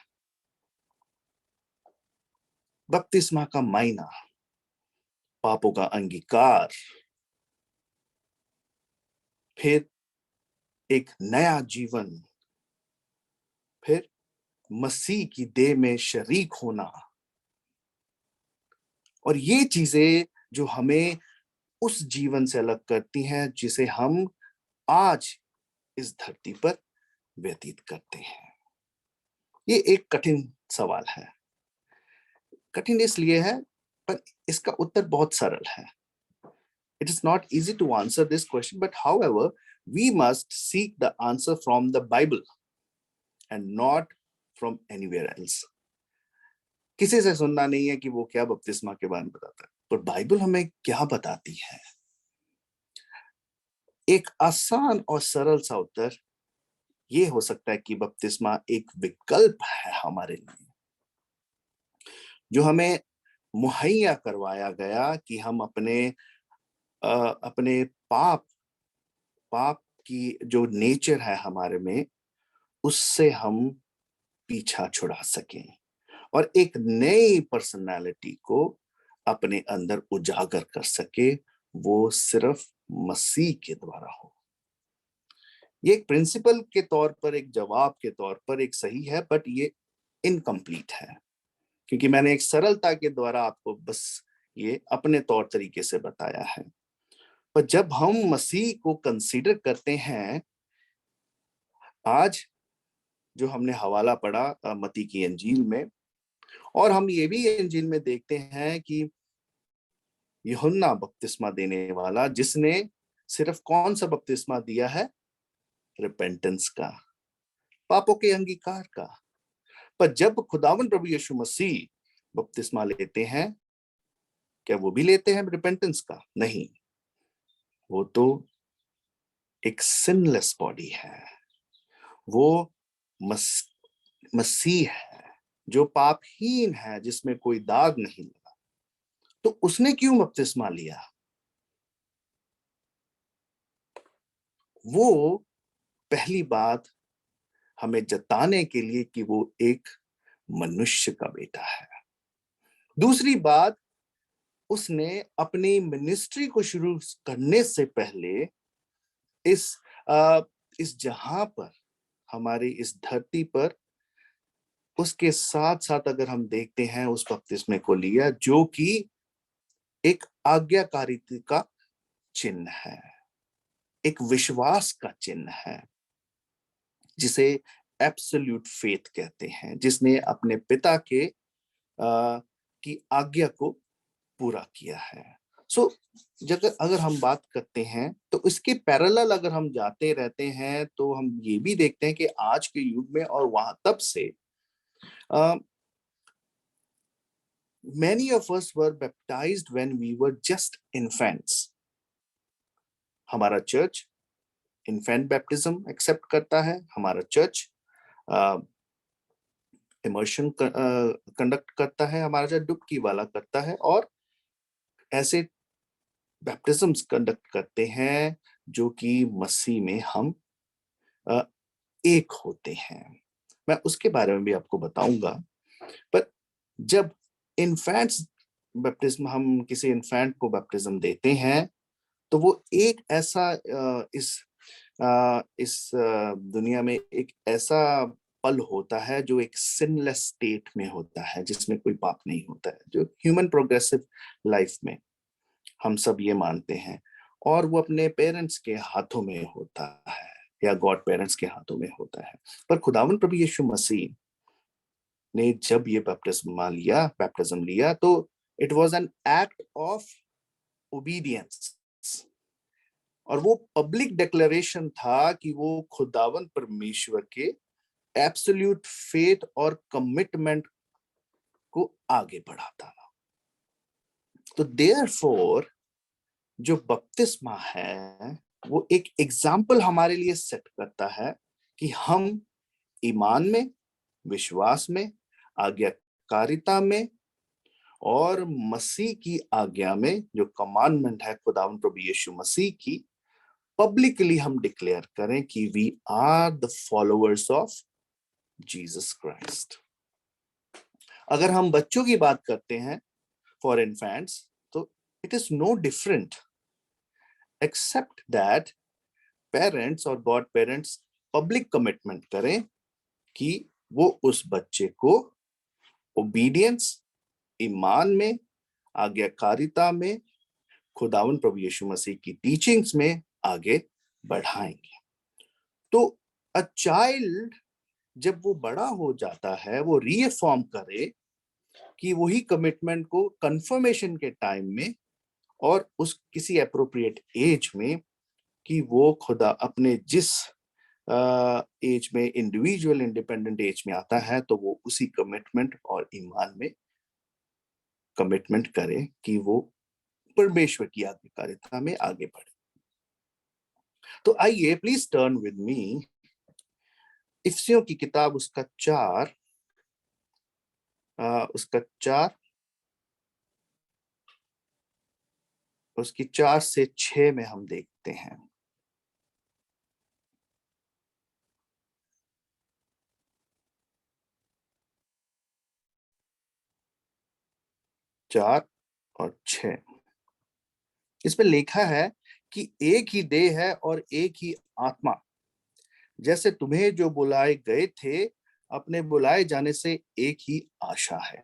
बपतिस्मा का मायना, पापों का अंगीकार, फिर एक नया जीवन, फिर मसीह की देह में शरीक होना, और ये चीजें जो हमें उस जीवन से अलग करती हैं जिसे हम आज इस धरती पर व्यतीत करते हैं। ये एक कठिन सवाल है। कठिन इसलिए है, पर इसका उत्तर बहुत सरल है। It is not easy to answer this question, but however, we must seek the answer from the Bible and not from anywhere else. किसी से सुनना नहीं है कि वो क्या बपतिस्मा के बारे में बताता है, पर बाइबल हमें क्या बताती है। एक आसान और सरल सा उत्तर ये हो सकता है कि बपतिस्मा एक विकल्प है हमारे लिए, जो हमें मुहैया करवाया गया कि हम अपने पाप की जो नेचर है हमारे में, उससे हम पीछा छुड़ा सकें और एक नई पर्सनालिटी को अपने अंदर उजागर कर सके, वो सिर्फ मसीह के द्वारा हो। ये एक प्रिंसिपल के तौर पर, एक जवाब के तौर पर एक सही है, बट ये इनकम्प्लीट है, क्योंकि मैंने एक सरलता के द्वारा आपको बस ये अपने तौर तरीके से बताया है। पर जब हम मसीह को कंसीडर करते हैं, आज जो हमने हवाला पढ़ा मत्ती की इंजील में, और हम ये भी इंजील में देखते हैं कि यूहन्ना बपतिस्मा देने वाला, जिसने सिर्फ कौन सा बपतिस्मा दिया है? रिपेंटेंस का, पापों के अंगीकार का। पर जब खुदावंद प्रभु यीशु मसीह बपतिस्मा लेते हैं, क्या वो भी लेते हैं रिपेंटेंस का? नहीं, वो तो एक सिनलेस बॉडी है, वो मसीह है जो पापहीन है, जिसमें कोई दाग नहीं लगा। तो उसने क्यों बपतिस्मा लिया? वो पहली बात हमें जताने के लिए कि वो एक मनुष्य का बेटा है। दूसरी बात, उसने अपनी मिनिस्ट्री को शुरू करने से पहले इस जहां पर, हमारी इस धरती पर, उसके साथ साथ अगर हम देखते हैं उस बपतिस्मे को लिया, जो कि एक आज्ञाकारिता का चिन्ह है, एक विश्वास का चिन्ह है, जिसे एब्सोल्यूट फेथ कहते हैं, जिसने अपने पिता की आज्ञा को पूरा किया है। सो अगर हम बात करते हैं तो इसके पैरेलल अगर हम जाते रहते हैं तो हम ये भी देखते हैं कि आज के युग में और वहां तब से many of us were baptized when we were just infants. हमारा चर्च इन्फेंट बैप्टिज्म एक्सेप्ट करता है, हमारा चर्च इमर्शन कंडक्ट करता है, हमारा चर्च डुबकी वाला करता है, और ऐसे बैप्टिज्म्स कंडक्ट करते हैं जो कि मसीह में हम एक होते हैं। मैं उसके बारे में भी आपको बताऊंगा। पर जब इन्फेंट्स बैप्टिज्म, हम किसी इन्फेंट को बैप्टिज्म देते हैं, तो वो एक ऐसा इस दुनिया में एक ऐसा पल होता है जो एक सिनलेस स्टेट में होता है, जिसमें कोई पाप नहीं होता है, जो ह्यूमन प्रोग्रेसिव लाइफ में हम सब ये मानते हैं, और वो अपने पेरेंट्स के हाथों में होता है या गॉड पेरेंट्स के हाथों में होता है। पर खुदावंद प्रभु यीशु मसीह ने जब ये बैप्टिज्म लिया, तो it was an act of obedience, और वो पब्लिक डिक्लेरेशन था कि वो खुदावंद परमेश्वर के एब्सोल्यूट फेथ और कमिटमेंट को आगे बढ़ाता था। तो देयरफॉर जो बपतिस्मा है वो एक एग्जाम्पल हमारे लिए सेट करता है कि हम ईमान में, विश्वास में, आज्ञाकारिता में और मसीह की आज्ञा में, जो कमांडमेंट है खुदावंद प्रभु यीशु मसीह की, पब्लिकली हम डिक्लेयर करें कि we are the followers of Jesus Christ. अगर हम बच्चों की बात करते हैं, फॉर इन्फेंट्स, तो it is no different except that parents और गॉड पेरेंट्स पब्लिक कमिटमेंट करें कि वो उस बच्चे को ओबीडियंस, ईमान में, आज्ञाकारिता में, खुदावन प्रभु यीशु मसीह की टीचिंग्स में आगे बढ़ाएंगे। तो अ चाइल्ड जब वो बड़ा हो जाता है, वो रीअफर्म करे कि वही कमिटमेंट को कंफर्मेशन के टाइम में और उस किसी एप्रोप्रिएट एज में, कि वो खुदा अपने जिस एज में इंडिविजुअल इंडिपेंडेंट एज में आता है, तो वो उसी कमिटमेंट और ईमान में कमिटमेंट करे कि वो परमेश्वर की आज्ञाकारिता में आगे बढ़े। तो आइए, प्लीज टर्न विद मी इफिसियों की किताब उसका 4 उसकी 4 से 6 में हम देखते हैं। चार और 6 इसमें लिखा है कि एक ही देह है और एक ही आत्मा, जैसे तुम्हें जो बुलाए गए थे अपने बुलाए जाने से एक ही आशा है,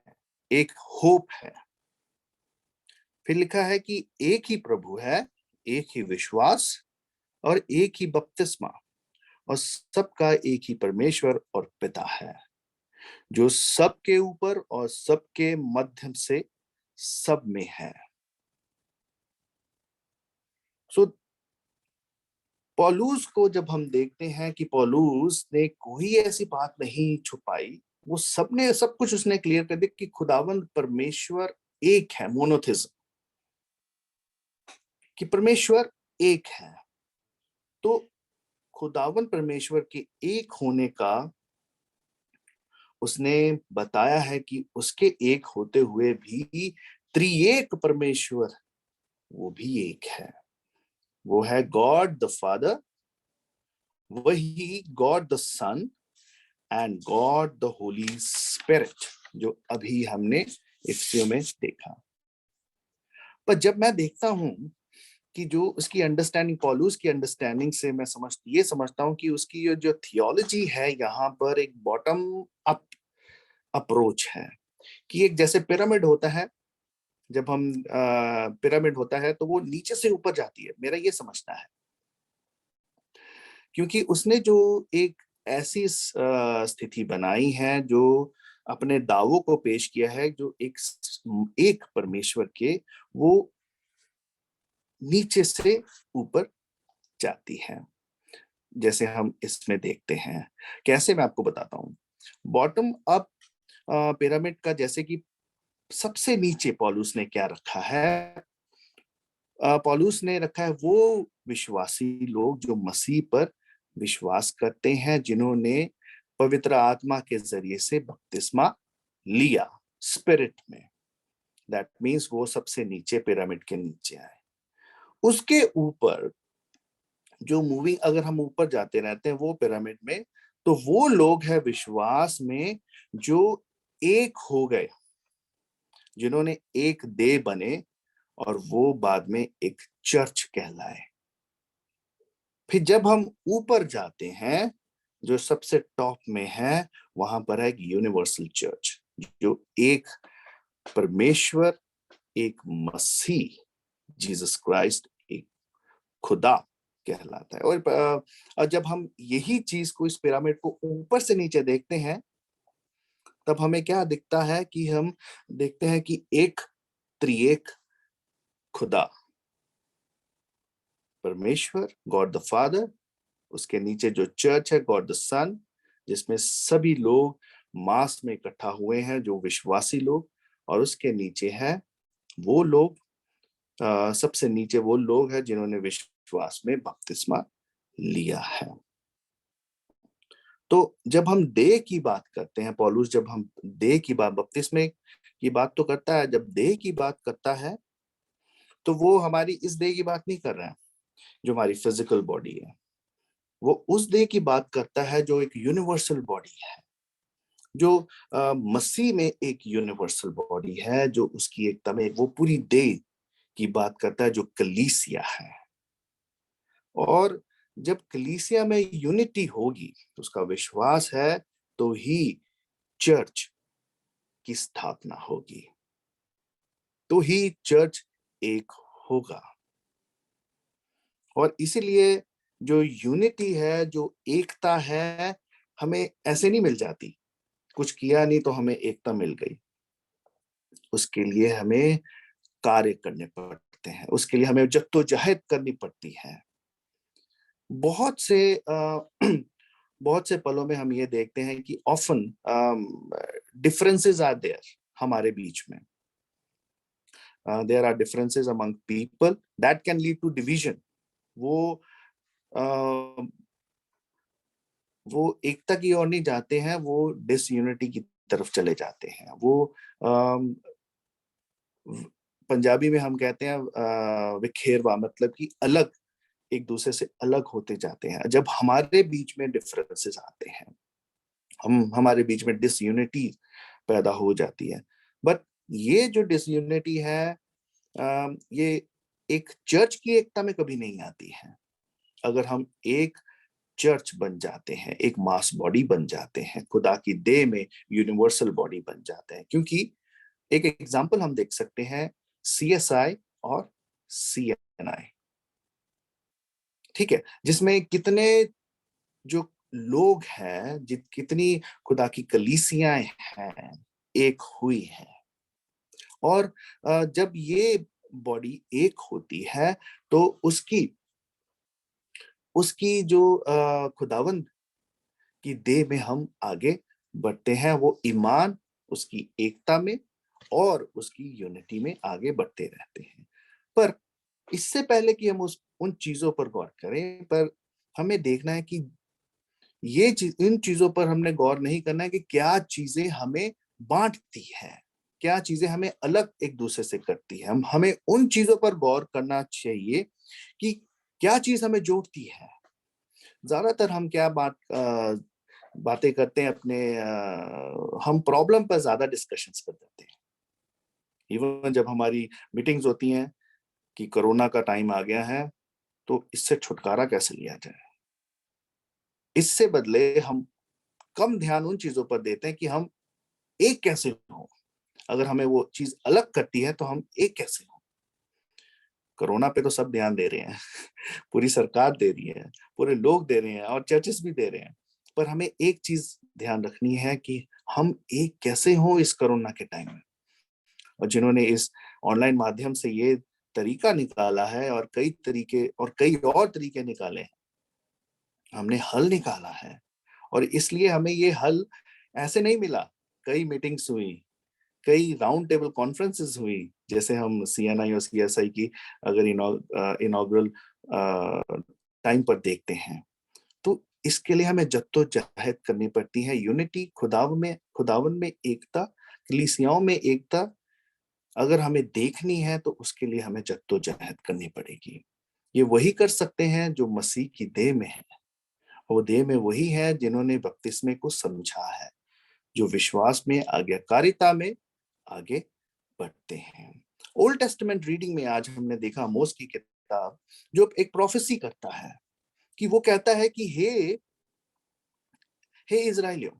एक होप है। फिर लिखा है कि एक ही प्रभु है, एक ही विश्वास और एक ही बपतिस्मा, और सबका एक ही परमेश्वर और पिता है, जो सबके ऊपर और सबके माध्यम से सब में है। सो पौलुस को जब हम देखते हैं कि पौलुस ने कोई ऐसी बात नहीं छुपाई, वो सबने सब कुछ उसने क्लियर कर दिया कि खुदावंद परमेश्वर एक है, मोनोथिज्म, कि परमेश्वर एक है। तो खुदावंद परमेश्वर के एक होने का उसने बताया है कि उसके एक होते हुए भी त्रिएक परमेश्वर वो भी एक है। वो है गॉड द फादर, वही God the Son and God the Holy Spirit, जो अभी हमने इफिसियों में देखा। पर जब मैं देखता हूं कि जो उसकी अंडरस्टैंडिंग, पौलुस की अंडरस्टैंडिंग से मैं ये समझता हूं कि उसकी जो थियोलॉजी है यहाँ पर एक बॉटम अप अप्रोच है, कि एक जैसे पिरामिड होता है, जब हम पिरामिड होता है तो वो नीचे से ऊपर जाती है, मेरा ये समझना है। क्योंकि उसने जो एक ऐसी स्थिति बनाई है, जो अपने दावों को पेश किया है, जो एक परमेश्वर के वो नीचे से ऊपर जाती है, जैसे हम इसमें देखते हैं। कैसे, मैं आपको बताता हूँ। बॉटम अप पिरामिड का जैसे कि सबसे नीचे पौलुस ने क्या रखा है, पौलुस ने रखा है वो विश्वासी लोग जो मसीह पर विश्वास करते हैं, जिन्होंने पवित्र आत्मा के जरिए से बपतिस्मा लिया स्पिरिट में। दैट मीन्स वो सबसे नीचे, पिरामिड के नीचे आए। उसके ऊपर जो मूविंग, अगर हम ऊपर जाते रहते हैं वो पिरामिड में, तो वो लोग हैं विश्वास में जो एक हो गए, जिन्होंने एक देह बने और वो बाद में एक चर्च कहलाए। फिर जब हम ऊपर जाते हैं, जो सबसे टॉप में है, वहां पर है एक यूनिवर्सल चर्च, जो एक परमेश्वर, एक मसीह जीसस क्राइस्ट, एक खुदा कहलाता है। और जब हम यही चीज को, इस पिरामिड को ऊपर से नीचे देखते हैं, तब हमें क्या दिखता है कि हम देखते हैं कि एक त्रिएक खुदा, परमेश्वर, गॉड द फादर, उसके नीचे जो चर्च है, गॉड द सन, जिसमें सभी लोग मास में इकट्ठा हुए हैं, जो विश्वासी लोग, और उसके नीचे है वो लोग, सबसे नीचे वो लोग हैं जिन्होंने विश्वास में बपतिस्मा लिया है। तो जब हम देह की बात करते हैं, पौलुस जब हम देह की बात, बपतिस्मे की बात तो करता है, जब देह की बात करता है तो वो हमारी इस देह की बात नहीं कर रहा है जो हमारी फिजिकल बॉडी है, वो उस देह की बात करता है जो एक यूनिवर्सल बॉडी है, जो मसीह में एक यूनिवर्सल बॉडी है, जो उसकी एकदम वो पूरी देह की बात करता है, जो कलीसिया है। और जब कलीसिया में यूनिटी होगी, तो उसका विश्वास है तो ही चर्च की स्थापना होगी, तो ही चर्च एक होगा। और इसीलिए जो यूनिटी है, जो एकता है, हमें ऐसे नहीं मिल जाती, कुछ किया नहीं तो हमें एकता मिल गई। उसके लिए हमें कार्य करने पड़ते हैं, उसके लिए हमें जद्दोजहद करनी पड़ती है। बहुत से पलों में हम ये देखते हैं कि ऑफन डिफरेंसेस आर देयर हमारे बीच में। There are differences among people that can lead to division. वो एकता की ओर नहीं जाते हैं, वो डिसयूनिटी की तरफ चले जाते हैं। वो पंजाबी में हम कहते हैं विखेरवा, मतलब कि अलग, एक दूसरे से अलग होते जाते हैं। जब हमारे बीच में डिफरेंसेस आते हैं, हमारे बीच में डिसयूनिटी पैदा हो जाती है। बट ये जो डिसयूनिटी है, ये एक चर्च की एकता में कभी नहीं आती है। अगर हम एक चर्च बन जाते हैं, एक मास बॉडी बन जाते हैं, खुदा की देह में यूनिवर्सल बॉडी बन जाते हैं। क्योंकि एक एग्जांपल हम देख सकते हैं, CSI और CNI, ठीक है, जिसमें कितने जो लोग हैं, कितनी खुदा की कलीसियाएं हैं, एक हुई हैं। और जब ये बॉडी एक होती है तो उसकी जो खुदावंद की देह में हम आगे बढ़ते हैं, वो ईमान, उसकी एकता में और उसकी यूनिटी में आगे बढ़ते रहते हैं। पर इससे पहले कि हम उन चीजों पर गौर करें, पर हमें देखना है कि इन चीजों पर हमने गौर नहीं करना है कि क्या चीजें हमें बांटती है, क्या चीजें हमें अलग एक दूसरे से करती है। हमें उन चीजों पर गौर करना चाहिए कि क्या चीज हमें जोड़ती है। ज्यादातर हम क्या बातें करते हैं अपने, हम प्रॉब्लम पर ज्यादा डिस्कशंस कर देते हैं। इवन जब हमारी मीटिंग्स होती हैं कि कोरोना का टाइम आ गया है, तो इससे छुटकारा कैसे लिया जाए, इससे बदले हम कम ध्यान उन चीजों पर देते हैं कि हम एक कैसे हो। अगर हमें वो चीज अलग करती है तो हम एक कैसे हो। कोरोना पे तो सब ध्यान दे रहे हैं, पूरी सरकार दे रही है, पूरे लोग दे रहे हैं और चर्चेस भी दे रहे हैं। पर हमें एक चीज ध्यान रखनी है कि हम एक कैसे हो इस कोरोना के टाइम में। और जिन्होंने इस ऑनलाइन माध्यम से ये तरीका निकाला है, और कई और तरीके निकाले हैं, हमने हल निकाला है। और इसलिए हमें ये हल ऐसे नहीं मिला। कई मीटिंग्स हुई, कई राउंड टेबल कॉन्फ्रेंसेस हुई, जैसे हम CNI और CSI की अगर इनॉग्रल टाइम पर देखते हैं, तो इसके लिए हमें जद्दोजहद करनी पड़ती है। यूनिटी, खुदावन में एकता, कलीसियाओं में एकता अगर हमें देखनी है तो उसके लिए हमें जद्दोजहद करनी पड़ेगी। ये वही कर सकते हैं जो मसीह की देह में है। वो देह में वही है जिन्होंने बपतिस्मे को समझा है, जो विश्वास में, आज्ञाकारिता में आगे बढ़ते हैं। ओल्ड टेस्टामेंट रीडिंग में आज हमने देखा आमोस की किताब, जो एक प्रोफेसी करता है कि वो कहता है कि हे इजराइलियों,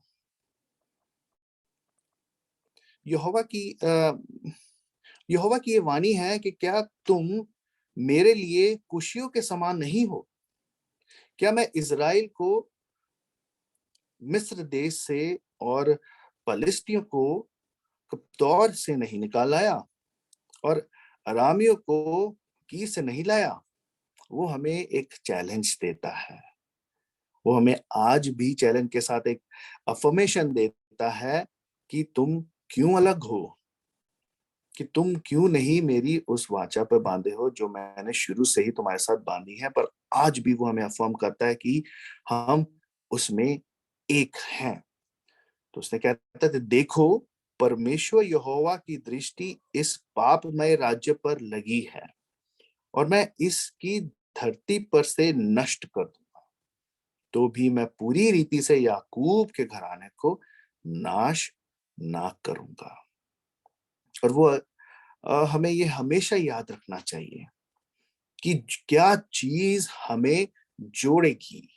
यहोवा की ये वाणी है कि क्या तुम मेरे लिए कुशियों के समान नहीं हो? क्या मैं इजराइल को मिस्र देश से और पलिस्तियों को कप्तोर से नहीं निकाल लाया और अरामियों को कीर से नहीं लाया? वो हमें एक चैलेंज देता है। वो हमें आज भी चैलेंज के साथ एक अफर्मेशन देता है कि तुम क्यों अलग हो, कि तुम क्यों नहीं मेरी उस वाचा पर बांधे हो जो मैंने शुरू से ही तुम्हारे साथ बांधी है। पर आज भी वो हमें अफर्म करता है कि हम उसमें एक हैं। तो उसने कहता है, देखो परमेश्वर यहोवा की दृष्टि इस पापमय राज्य पर लगी है और मैं इसकी धरती पर से नष्ट कर दूंगा, तो भी मैं पूरी रीति से याकूब के घराने को नाश ना करूंगा। और वो हमें ये हमेशा याद रखना चाहिए कि क्या चीज हमें जोड़ेगी,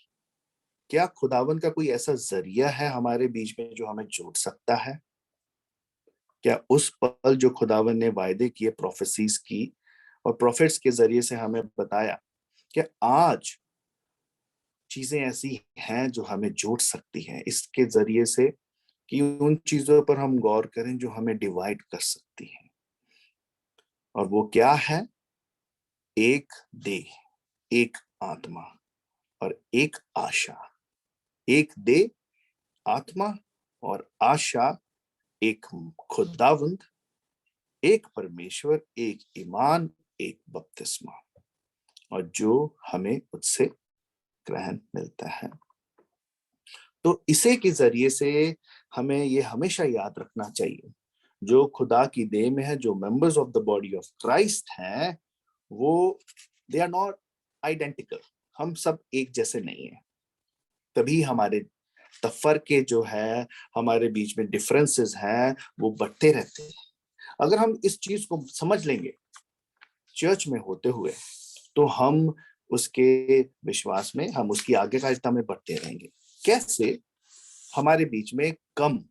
क्या खुदावन का कोई ऐसा जरिया है हमारे बीच में जो हमें जोड़ सकता है? क्या उस पल जो खुदावन ने वायदे किए, प्रोफेसीज की और प्रॉफिट्स के जरिए से हमें बताया, क्या आज चीजें ऐसी हैं जो हमें जोड़ सकती हैं इसके जरिए से कि उन चीजों पर हम गौर करें जो हमें डिवाइड कर सकती हैं? और वो क्या है? एक देह, एक आत्मा और एक आशा। एक देह, आत्मा और आशा, एक खुदावंद, एक परमेश्वर, एक ईमान, एक बपतिस्मा, और जो हमें उससे ग्रहण मिलता है। तो इसे के जरिए से हमें ये हमेशा याद रखना चाहिए, जो खुदा की देह में है, जो members of the body of Christ हैं, वो दे आर नॉट आइडेंटिकल। हम सब एक जैसे नहीं है, तभी हमारे तफरके जो है, हमारे बीच में डिफरेंसेस हैं, वो बढ़ते रहते हैं। अगर हम इस चीज को समझ लेंगे चर्च में होते हुए, तो हम उसके विश्वास में, हम उसकी आज्ञाकारिता में बढ़ते रहेंगे। कैसे? हमारे बीच में कम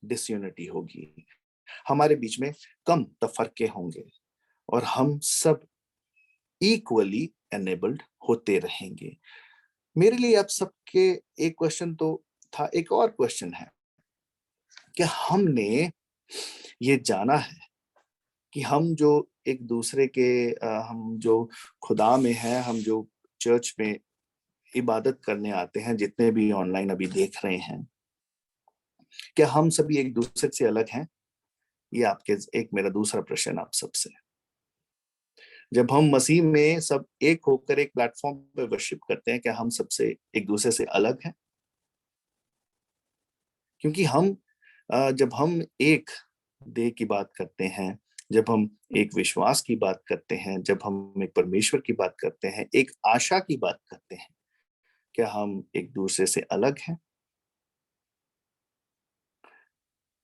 डिसयूनिटी होगी, हमारे बीच में कम तफरके होंगे और हम सब इक्वली एनेबल्ड होते रहेंगे। मेरे लिए आप सबके एक क्वेश्चन तो था, एक और क्वेश्चन है कि हमने ये जाना है कि हम जो एक दूसरे के हम जो खुदा में हैं, हम जो चर्च में इबादत करने आते हैं, जितने भी ऑनलाइन अभी देख रहे हैं, क्या हम सभी एक दूसरे से अलग हैं? ये आपके एक मेरा दूसरा प्रश्न आप सबसे। जब हम मसीह में सब एक होकर एक प्लेटफॉर्म पे वर्शिप करते हैं, क्या हम सबसे एक दूसरे से अलग हैं? क्योंकि हम जब हम एक देह की बात करते हैं, जब हम एक विश्वास की बात करते हैं, जब हम एक परमेश्वर की बात करते हैं, एक आशा की बात करते हैं, क्या हम एक दूसरे से अलग हैं?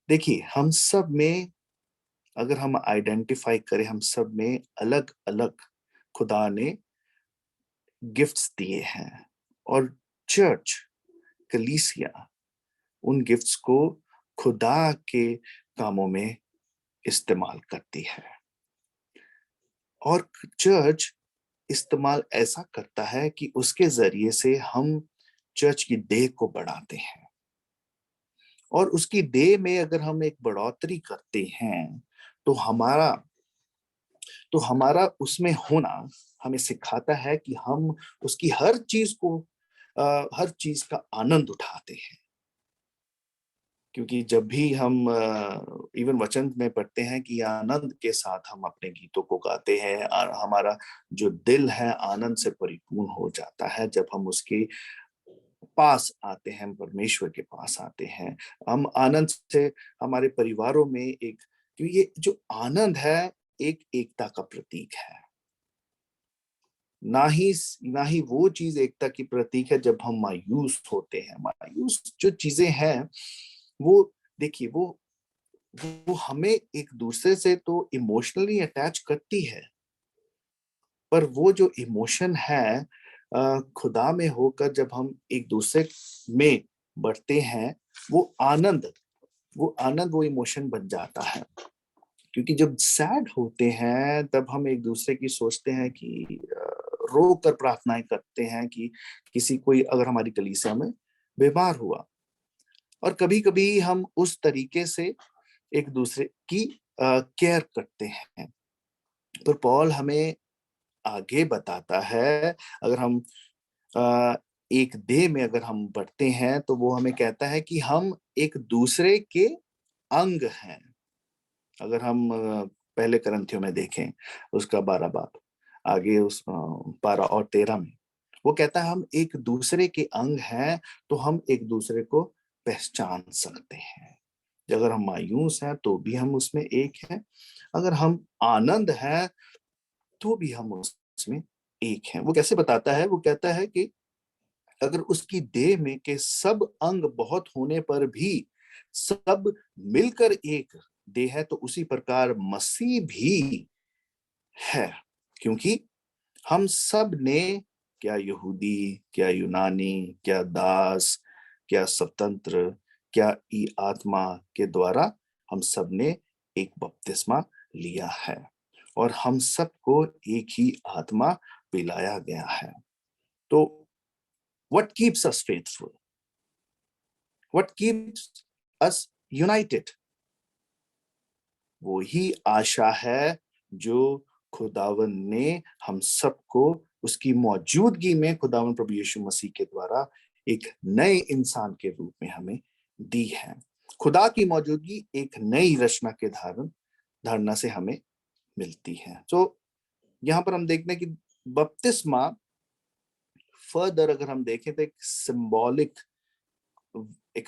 देखिए, हम सब में अगर हम आइडेंटिफाई करें, हम सब में अलग अलग खुदा ने गिफ्ट्स दिए हैं और चर्च, कलीसिया उन गिफ्ट्स को खुदा के कामों में इस्तेमाल करती है। और चर्च इस्तेमाल ऐसा करता है कि उसके जरिए से हम चर्च की देह को बढ़ाते हैं, और उसकी देह में अगर हम एक बढ़ोतरी करते हैं, तो हमारा उसमें होना हमें सिखाता है कि हम उसकी हर चीज का आनंद उठाते हैं। क्योंकि जब भी हम इवन वचन में पढ़ते हैं कि आनंद के साथ हम अपने गीतों को गाते हैं, और हमारा जो दिल है आनंद से परिपूर्ण हो जाता है जब हम उसके पास आते हैं, परमेश्वर के पास आते हैं। हम आनंद से हमारे परिवारों में क्योंकि ये जो आनंद है एक एकता का प्रतीक है, ना ही वो चीज एकता की प्रतीक है जब हम मायूस होते हैं। मायूस जो चीजें हैं वो देखिए वो हमें एक दूसरे से तो इमोशनली अटैच करती है, पर वो जो इमोशन है खुदा में होकर जब हम एक दूसरे में बढ़ते हैं, वो आनंद वो इमोशन बन जाता है। क्योंकि जब सैड होते हैं तब हम एक दूसरे की सोचते हैं कि रो कर प्रार्थनाएं करते हैं कि कोई अगर हमारी कलीसिया में बीमार हुआ, और कभी कभी हम उस तरीके से एक दूसरे की केयर करते हैं। तो पॉल हमें आगे बताता है, अगर हम एक देह में अगर हम बढ़ते हैं तो वो हमें कहता है कि हम एक दूसरे के अंग हैं। अगर हम पहले करंथियों में देखें उसका 12 बाब आगे उस 12 और 13 में वो कहता है हम एक दूसरे के अंग हैं, तो हम एक दूसरे को पहचान सकते हैं। अगर हम मायूस हैं तो भी हम उसमें एक हैं, अगर हम आनंद हैं तो भी हम उसमें एक हैं। वो कैसे बताता है? वो कहता है कि अगर उसकी देह में के सब अंग बहुत होने पर भी सब मिलकर एक देह है, तो उसी प्रकार मसीह भी है, क्योंकि हम सब ने क्या यहूदी, क्या यूनानी, क्या दास, क्या स्वतंत्र, क्या ई आत्मा के द्वारा हम सब ने एक बपतिस्मा लिया है और हम सबको एक ही आत्मा पिलाया गया है। तो what keeps us faithful? What keeps us united? वो ही आशा है जो खुदावन ने हम सबको उसकी मौजूदगी में खुदावन प्रभु यीशु मसीह के द्वारा एक नए इंसान के रूप में हमें दी है। खुदा की मौजूदगी एक नई रचना के धारणा से हमें मिलती है। तो यहाँ पर हम देखते हैं कि बपतिस्मा फर्दर अगर हम देखें तो एक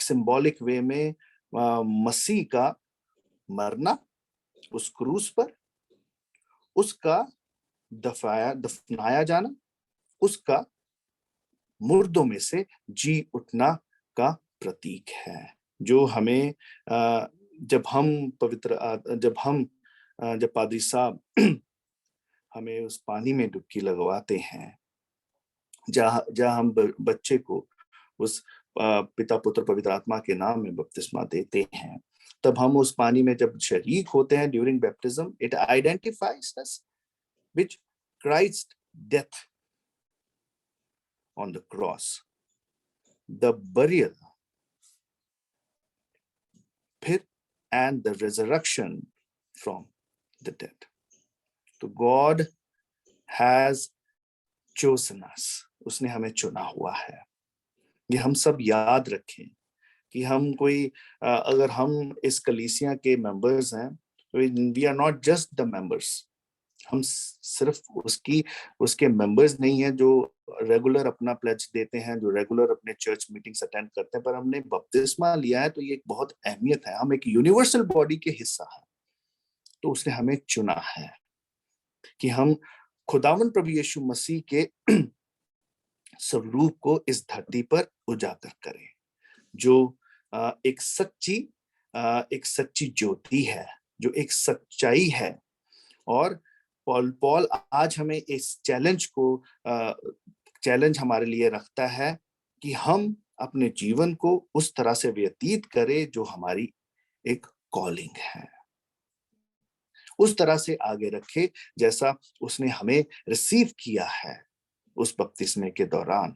सिंबॉलिक वे में मसीह का मरना उस क्रूस पर, उसका दफनाया जाना, उसका मुर्दों में से जी उठना का प्रतीक है, जो हमें जब पादरी साहब हमें उस पानी में डुबकी लगवाते हैं, जहां हम बच्चे को उस पिता पुत्र पवित्र आत्मा के नाम में बपतिस्मा देते हैं, तब हम उस पानी में जब शरीक होते हैं during baptism, it identifies us which Christ death on the cross, the burial, फिर and the resurrection from the dead. तो गॉड हैज chosen us, उसने हमें चुना हुआ है। ये हम सब याद रखें कि हम कोई अगर हम इस कलीसिया के मेंबर्स हैं तो we are not just the members, हम सिर्फ उसके मेंबर्स नहीं हैं जो रेगुलर अपना प्लेज देते हैं, जो रेगुलर अपने चर्च मीटिंग्स अटेंड करते हैं, पर हमने बपतिस्मा लिया है तो ये एक बहुत अहमियत है, हम एक यूनिवर्सल बॉडी के हिस्सा हैं। तो उसने हमें चुना है कि हम खुदावन प्रभु यीशु मसीह के स्वरूप को इस धरती पर उजागर करें, जो एक सच्ची ज्योति है, जो एक सच्चाई है। और पॉल आज हमें इस चैलेंज हमारे लिए रखता है कि हम अपने जीवन को उस तरह से व्यतीत करें जो हमारी एक कॉलिंग है, उस तरह से आगे रखे जैसा उसने हमें रिसीव किया है उस बपतिस्मे के दौरान।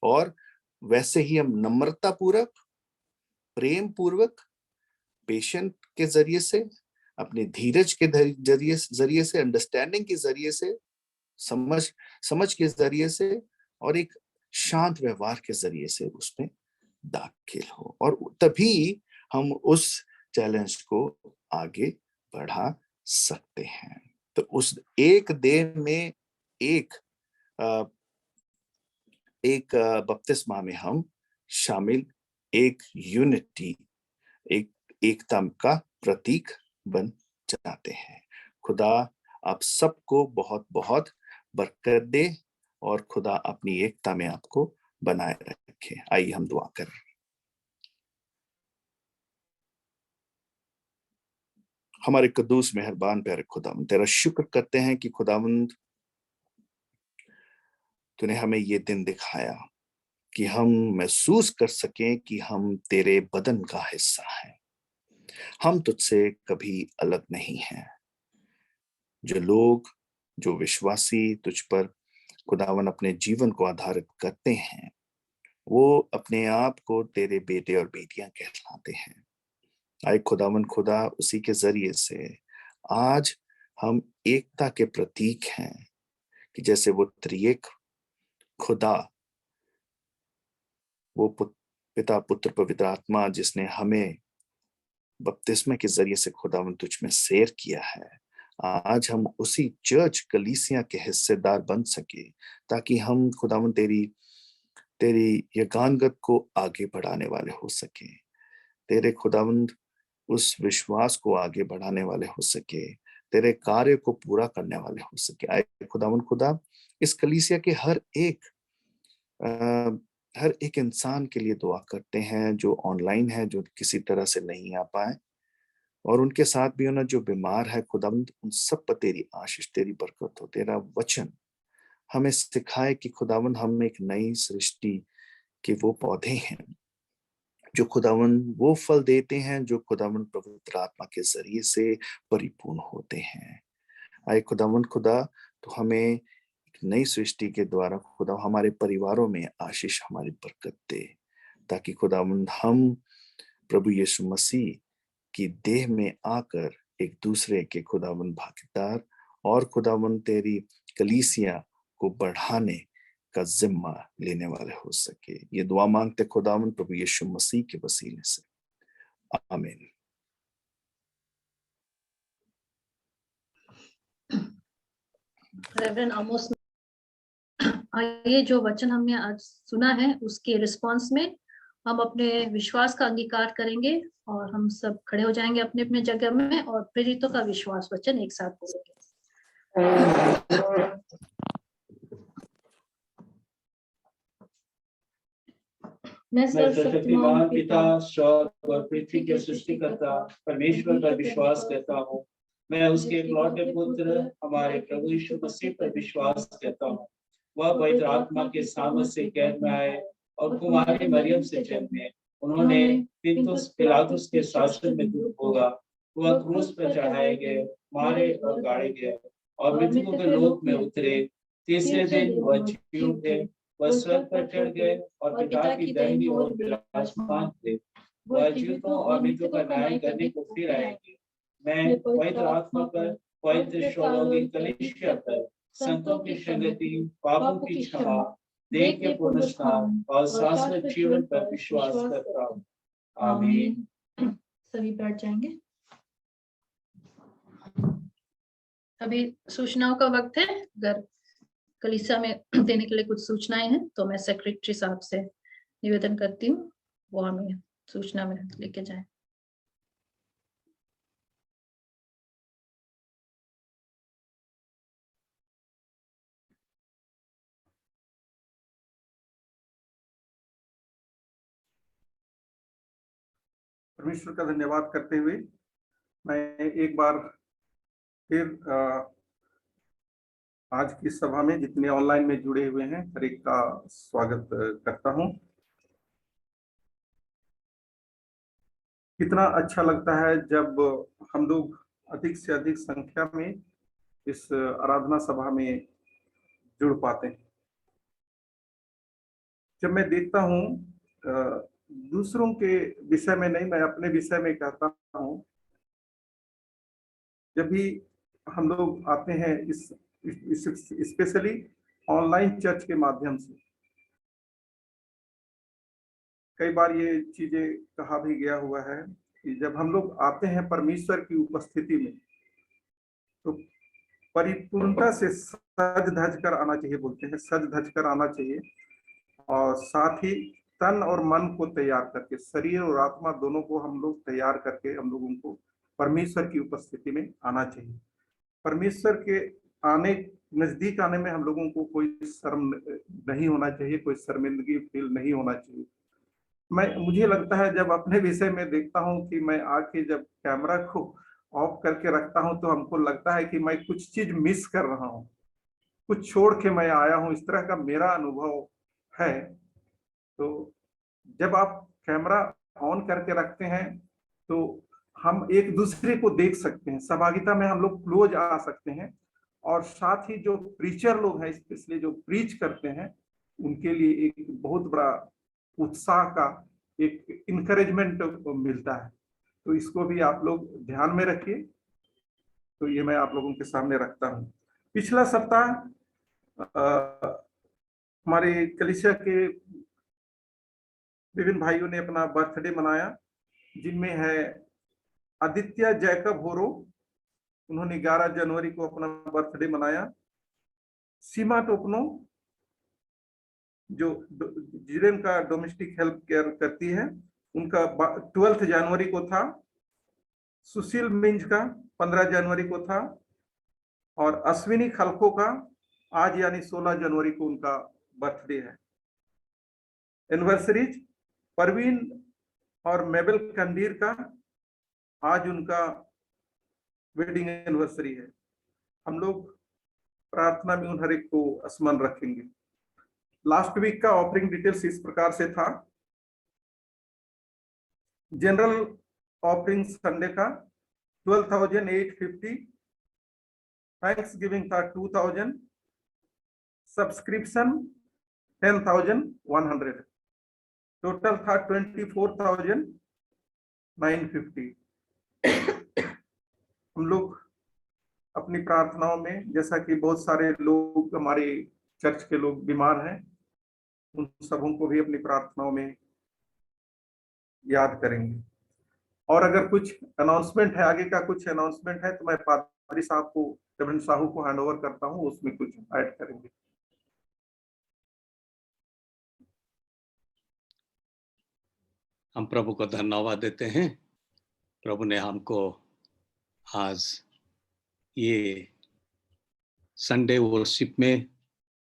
और वैसे ही हम नम्रता पूर्वक, प्रेम पूर्वक, पेशेंट के जरिए से, अपने धीरज के जरिए से, अंडरस्टैंडिंग के जरिए से, समझ के जरिए से और एक शांत व्यवहार के जरिए से उसमें दाखिल हो, और तभी हम उस चैलेंज को आगे बढ़ा सकते हैं। तो उस एक देह में एक बपतिस्मा में हम शामिल एक यूनिटी, एक एकता का प्रतीक बन जाते हैं। खुदा आप सबको बहुत बहुत बरकत दे और खुदा अपनी एकता में आपको बनाए रखे। आइए हम दुआ करें। हमारे कद्दूस मेहरबान प्यारे खुदावंद, तेरा शुक्र करते हैं कि खुदावंद तूने हमें ये दिन दिखाया कि हम महसूस कर सकें कि हम तेरे बदन का हिस्सा हैं, हम तुझसे कभी अलग नहीं हैं। जो विश्वासी तुझ पर खुदावन अपने जीवन को आधारित करते हैं, वो अपने आप को तेरे बेटे और बेटियां कहलाते हैं। आए खुदावन खुदा, उसी के जरिए से आज हम एकता के प्रतीक हैं कि जैसे वो त्रिएक खुदा, वो पिता पुत्र पवित्र आत्मा जिसने हमें बपतिस्मे के जरिए से खुदावन तुझ में शेयर किया है, आज हम उसी चर्च कलीसिया के हिस्सेदार बन सके, ताकि हम खुदावन तेरी यगानगत को आगे बढ़ाने वाले हो सके, तेरे खुदावंद उस विश्वास को आगे बढ़ाने वाले हो सके, तेरे कार्य को पूरा करने वाले हो सके। आए खुदावंद खुदा, इस कलीसिया के हर एक इंसान के लिए दुआ करते हैं जो ऑनलाइन है, जो किसी तरह से नहीं आ पाए, और उनके साथ भी उन्हें जो बीमार है खुदावंद, उन सब पर तेरी आशीष, तेरी बरकत हो। तेरा वचन हमें सिखाए कि खुदावन हम एक नई सृष्टि के वो पौधे हैं जो खुदावन वो फल देते हैं जो खुदावन पवित्र आत्मा के जरिए से परिपूर्ण होते हैं। आए खुदावन खुदा तो हमें एक नई सृष्टि के द्वारा खुदा हमारे परिवारों में आशीष हमारी बरकत दे, ताकि खुदावन हम प्रभु यीशु मसीह की देह में आकर एक दूसरे के खुदावन भागीदार और खुदावन तेरी कलीसिया को बढ़ाने का जिम्मा लेने वाले हो सके। ये दुआ मांगते खुदावन प्रभु यीशु मसीह के वसीले से, आमीन। रेवरेंड आमोस, ये जो वचन हमने आज सुना है उसके रिस्पांस में हम अपने विश्वास का अंगीकार करेंगे और हम सब खड़े हो जाएंगे अपने अपने जगह में और प्रेरितों का विश्वास वचन एक साथ बोलेंगे। मैं सर्वशक्तिमान पिता, स्वर्ग और पृथ्वी के सृष्टिकर्ता परमेश्वर पर विश्वास करता हूँ। मैं उसके इकलौते पुत्र हमारे प्रभु यीशु मसीह पर विश्वास करता हूँ। वह पवित्र आत्मा के सामर्थ से कैद में आए और कुमारी मरियम से जन्मे। उन्होंने पिलातुस के शासन में दुख भोगा। वह क्रूस पर चढ़ाए गए, मारे और गाड़े गए और मृत्यु के लोक में उतरे। तीसरे दिन वह जी उठे। वह स्वर्ग पर चढ़ गए और पिता की दाहिनी ओर विराजमान थे। वह जीवितों और मृत्यु का न्याय करने को फिर आएंगे। मैं पवित्र आत्मा पर, पवित्र शारीरिक कलीसिया पर, संतों की संगति, पापों की क्षमा, देह के पुनरुत्थान और शाश्वत जीवन पर विश्वास करता हूँ। आमीन। सभी बैठ जाएंगे। अभी सूचनाओं का वक्त है। अगर कलीसिया में देने के लिए कुछ सूचनाएं हैं तो मैं सेक्रेटरी साहब से निवेदन करती हूँ वो हमें सूचना में लेके जाए। परमेश्वर का धन्यवाद करते हुए मैं एक बार फिर आज की सभा में जितने ऑनलाइन में जुड़े हुए हैं हर एक का स्वागत करता हूं। कितना अच्छा लगता है जब हम लोग अधिक से अधिक संख्या में इस आराधना सभा में जुड़ पाते हैं। जब मैं देखता हूं दूसरों के विषय में नहीं, मैं अपने विषय में कहता हूं, जब भी हम लोग आते हैं इस स्पेशली ऑनलाइन चर्च के माध्यम से, कई बार ये चीजें कहा भी गया हुआ है कि जब हम लोग आते हैं परमेश्वर की उपस्थिति में तो परिपूर्णता से सज धज कर आना चाहिए। बोलते हैं सज धज कर आना चाहिए और साथ ही तन और मन को तैयार करके, शरीर और आत्मा दोनों को हम लोग तैयार करके हम लोगों को परमेश्वर की उपस्थिति में आना चाहिए। परमेश्वर के आने नजदीक आने में हम लोगों को कोई शर्म नहीं होना चाहिए, कोई शर्मिंदगी फील नहीं होना चाहिए। मुझे लगता है जब अपने विषय में देखता हूं कि मैं आके जब कैमरा को ऑफ करके रखता हूं तो हमको लगता है कि मैं कुछ चीज मिस कर रहा हूं, कुछ छोड़ के मैं आया हूं, इस तरह का मेरा अनुभव है। तो जब आप कैमरा ऑन करके रखते हैं तो हम एक दूसरे को देख सकते हैं, सहभागिता में हम लोग क्लोज आ सकते हैं और साथ ही जो प्रीचर लोग हैं, स्पेशली जो प्रीच करते हैं, उनके लिए एक बहुत बड़ा उत्साह का एक इनकरेजमेंट मिलता है। तो इसको भी आप लोग ध्यान में रखिए। तो ये मैं आप लोगों के सामने रखता हूँ। पिछला सप्ताह हमारे कलीसिया के विभिन्न भाइयों ने अपना बर्थडे मनाया, जिनमें है आदित्य जैकब होरो, उन्होंने 11 जनवरी को अपना बर्थडे मनाया। सीमा टोपनो जो जिरेन का डोमेस्टिक हेल्प केयर करती है, उनका 12 जनवरी को था। सुशील मिंज का 15 जनवरी को था और अश्विनी खलखो का आज यानी 16 जनवरी को उनका बर्थडे है। एनिवर्सरीज परवीन और मेबल कंदीर का आज उनका वेडिंग एनिवर्सरी है। हम लोग प्रार्थना में उन हर एक को स्मरण रखेंगे। लास्ट वीक का ऑफरिंग डिटेल्स इस प्रकार से था। जनरल ऑफरिंग संडे का 12,850, थैंक्स गिविंग था 2,000, सब्सक्रिप्शन 10,100, टोटल था 24,950। हम लोग अपनी प्रार्थनाओं में, जैसा कि बहुत सारे लोग हमारे चर्च के लोग बीमार हैं, उन सबों को भी अपनी प्रार्थनाओं में याद करेंगे। और अगर कुछ अनाउंसमेंट है, आगे का कुछ अनाउंसमेंट है, तो मैं पादरी साहब को, रेवरेंड साहू को हैंड ओवर करता हूँ, उसमें कुछ ऐड करेंगे। हम प्रभु को धन्यवाद देते हैं। प्रभु ने हमको आज ये संडे वर्शिप में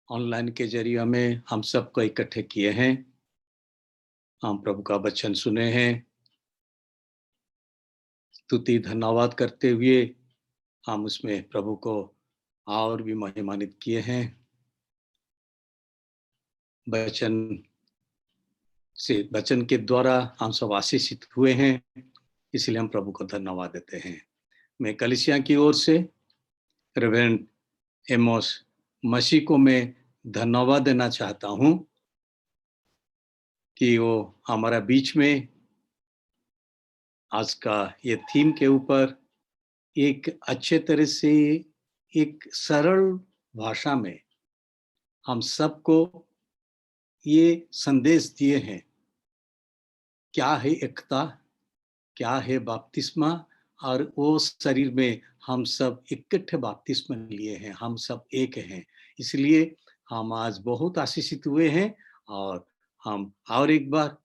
ऑनलाइन के जरिए में हम सबको इकट्ठे किए हैं। हम प्रभु का वचन सुने हैं। स्तुति धन्यवाद करते हुए हम उसमें प्रभु को और भी महिमान्वित किए हैं। वचन के द्वारा हम सब आशीषित हुए हैं, इसलिए हम प्रभु को धन्यवाद देते हैं। मैं कलीसिया की ओर से रेवरेंड एमोस मसीह को मैं धन्यवाद देना चाहता हूं कि वो हमारा बीच में आज का ये थीम के ऊपर एक अच्छे तरह से, एक सरल भाषा में हम सबको ये संदेश दिए हैं, क्या है एकता, क्या है बपतिस्मा, और वो शरीर में हम सब इकट्ठे बपतिस्मा लिए हैं, हम सब एक हैं। इसलिए हम आज बहुत आशीषित हुए हैं। और हम और एक बार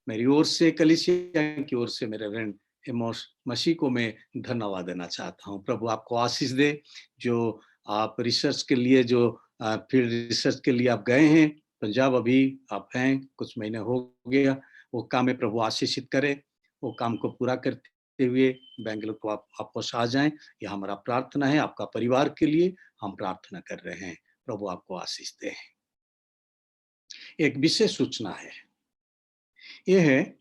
मेरी ओर से, कलीसिया की ओर से, मेरे रेवरेंड एमोस मसीह को मैं धन्यवाद देना चाहता हूँ। प्रभु आपको आशीष दे। जो आप रिसर्च के लिए, जो फील्ड रिसर्च के लिए आप गए हैं पंजाब, अभी आप हैं, कुछ महीने हो गया, वो काम में प्रभु आशीषित करे। वो काम को पूरा करते हुए बेंगलुरु को आप वापस आ जाएं, यह हमारा प्रार्थना है। आपका परिवार के लिए हम प्रार्थना कर रहे हैं। प्रभु आपको आशीष दे। एक विशेष सूचना है, यह है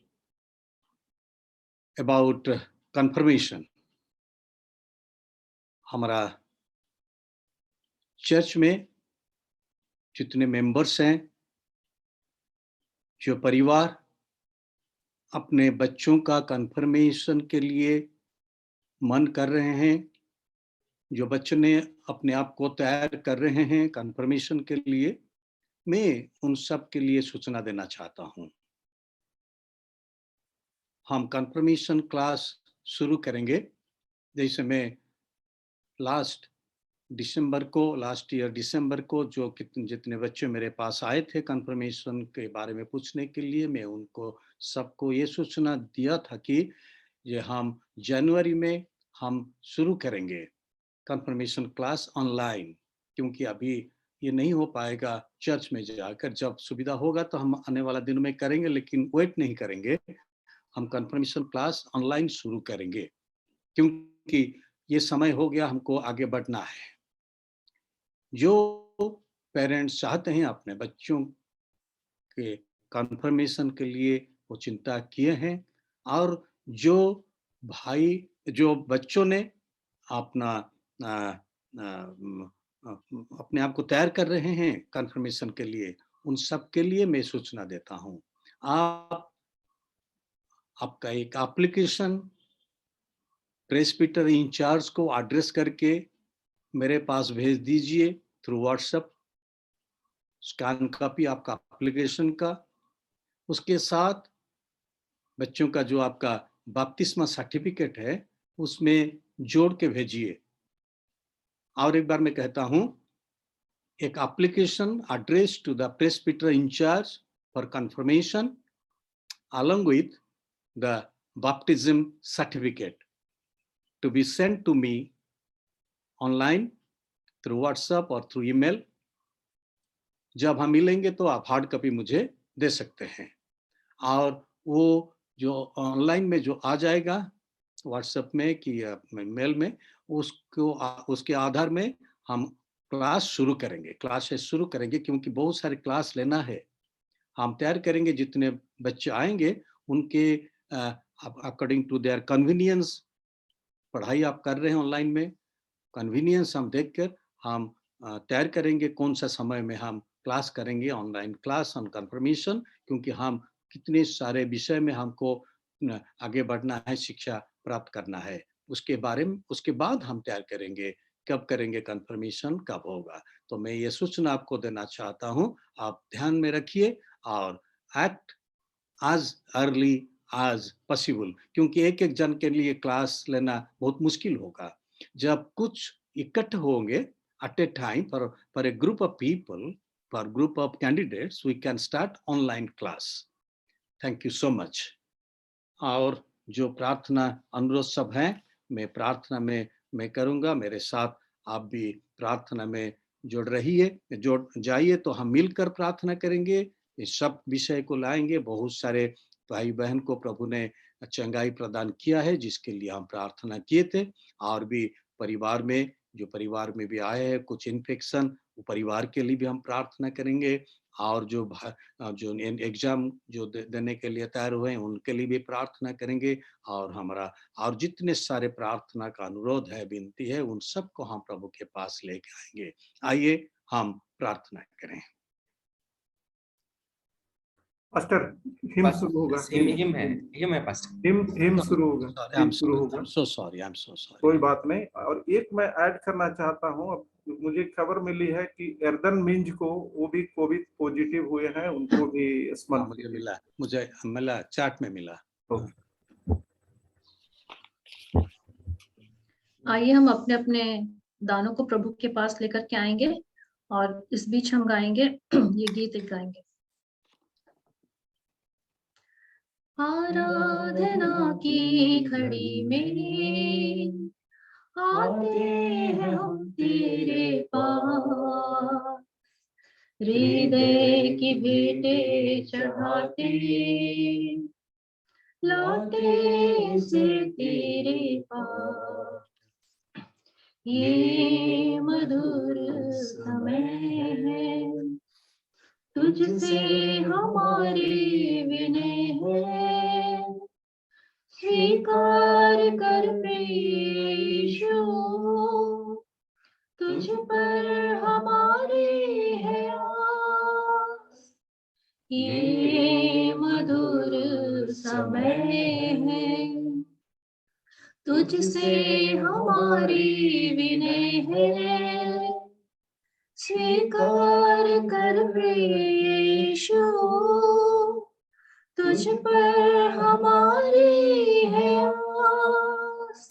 अबाउट कन्फर्मेशन। हमारा चर्च में जितने मेंबर्स हैं, जो परिवार अपने बच्चों का कन्फर्मेशन के लिए मन कर रहे हैं, जो बच्चे ने अपने आप को तैयार कर रहे हैं कन्फर्मेशन के लिए, मैं उन सब के लिए सूचना देना चाहता हूं। हम कन्फर्मेशन क्लास शुरू करेंगे। जैसे मैं लास्ट ईयर दिसंबर को जो जितने बच्चे मेरे पास आए थे कन्फर्मेशन के बारे में पूछने के लिए, मैं उनको सबको ये सूचना दिया था कि ये हम जनवरी में हम शुरू करेंगे कन्फर्मेशन क्लास ऑनलाइन, क्योंकि अभी ये नहीं हो पाएगा चर्च में जाकर। जब सुविधा होगा तो हम आने वाला दिन में करेंगे, लेकिन वेट नहीं करेंगे। हम कन्फर्मेशन क्लास ऑनलाइन शुरू करेंगे, क्योंकि ये समय हो गया, हमको आगे बढ़ना है। जो पेरेंट्स चाहते हैं अपने बच्चों के कन्फर्मेशन के लिए वो चिंता किए हैं, और जो बच्चों ने अपना अपने आप को तैयार कर रहे हैं कन्फर्मेशन के लिए, उन सब के लिए मैं सूचना देता हूं। आपका एक एप्लीकेशन प्रेस्बिटर इंचार्ज को एड्रेस करके मेरे पास भेज दीजिए थ्रू व्हाट्सएप। स्कैन कॉपी आपका एप्लीकेशन का, उसके साथ बच्चों का जो आपका बपतिस्मा सर्टिफिकेट है उसमें जोड़ के भेजिए। और एक बार मैं कहता हूं, एक application address to the presbyter in charge for confirmation along with the baptism certificate to be sent to me online through WhatsApp or through email। जब हम मिलेंगे तो आप हार्ड कॉपी मुझे दे सकते हैं, और वो जो ऑनलाइन में जो आ जाएगा व्हाट्सएप में कि मेल में, उसके आधार में हम क्लास शुरू करेंगे क्योंकि बहुत सारे क्लास लेना है। हम तैयार करेंगे जितने बच्चे आएंगे उनके अकॉर्डिंग टू देयर कन्वीनियंस पढ़ाई आप कर रहे हैं ऑनलाइन में, कन्वीनियंस हम देखकर हम तैयार करेंगे कौन सा समय में हम क्लास करेंगे, ऑनलाइन क्लास ऑन कंफर्मेशन, क्योंकि हम कितने सारे विषय में हमको आगे बढ़ना है, शिक्षा प्राप्त करना है। उसके बाद हम तैयार करेंगे कब करेंगे कंफर्मेशन, कब होगा। तो मैं ये सूचना आपको देना चाहता हूँ, आप ध्यान में रखिए और act as early as possible, क्योंकि एक जन के लिए क्लास लेना बहुत मुश्किल होगा। जब कुछ इकट्ठे होंगे at a time for a group of people, for group of candidates, we can start online class. Thank you so much. और जो प्रार्थना अनुरोध सब हैं, मैं प्रार्थना में मैं करूंगा, मेरे साथ आप भी प्रार्थना में जुड़ जाइए, तो हम मिलकर प्रार्थना करेंगे, इस सब विषय को लाएंगे। बहुत सारे भाई बहन को प्रभु ने चंगाई प्रदान किया है, जिसके लिए हम प्रार्थना किए थे। और भी परिवार में भी आए हैं कुछ इन्फेक्शन, परिवार के लिए भी हम प्रार्थना करेंगे। और जो एग्जाम जो देने के लिए तैयार हुए हैं उनके लिए भी प्रार्थना करेंगे। और जितने सारे प्रार्थना का अनुरोध है, विनती है, उन सबको हम प्रभु के पास लेके आएंगे। आइए हम प्रार्थना करें। पास्टर हिम शुरू होगा। हिम है पास्टर। हिम शुरू होगा। So sorry, I am so sorry. कोई बात नहीं। और एक मैं ऐड करना चाहता हूं, अब मुझे खबर मिली है कि एर्दन मिंज को वो भी कोविड पॉजिटिव हुए हैं, उनको भी मुझे मिला चैट में मिला। आइए हम अपने अपने दानों को प्रभु के पास लेकर के आएंगे और इस बीच हम गाएंगे ये गीत गाएंगे। आराधना की घड़ी में आते हैं हम तेरे पास, हृदय की भेंटें चढ़ाते लाते से तेरे पास। ये मधुर समय है, तुझसे हमारी विनय है, स्वीकार कर प्रिय यीशु, तुझ पर हमारी है आस। ये मधुर समय है, तुझसे हमारी विनय है, स्वीकार कर प्रिय यीशु, तुझ पर हमारी है आस।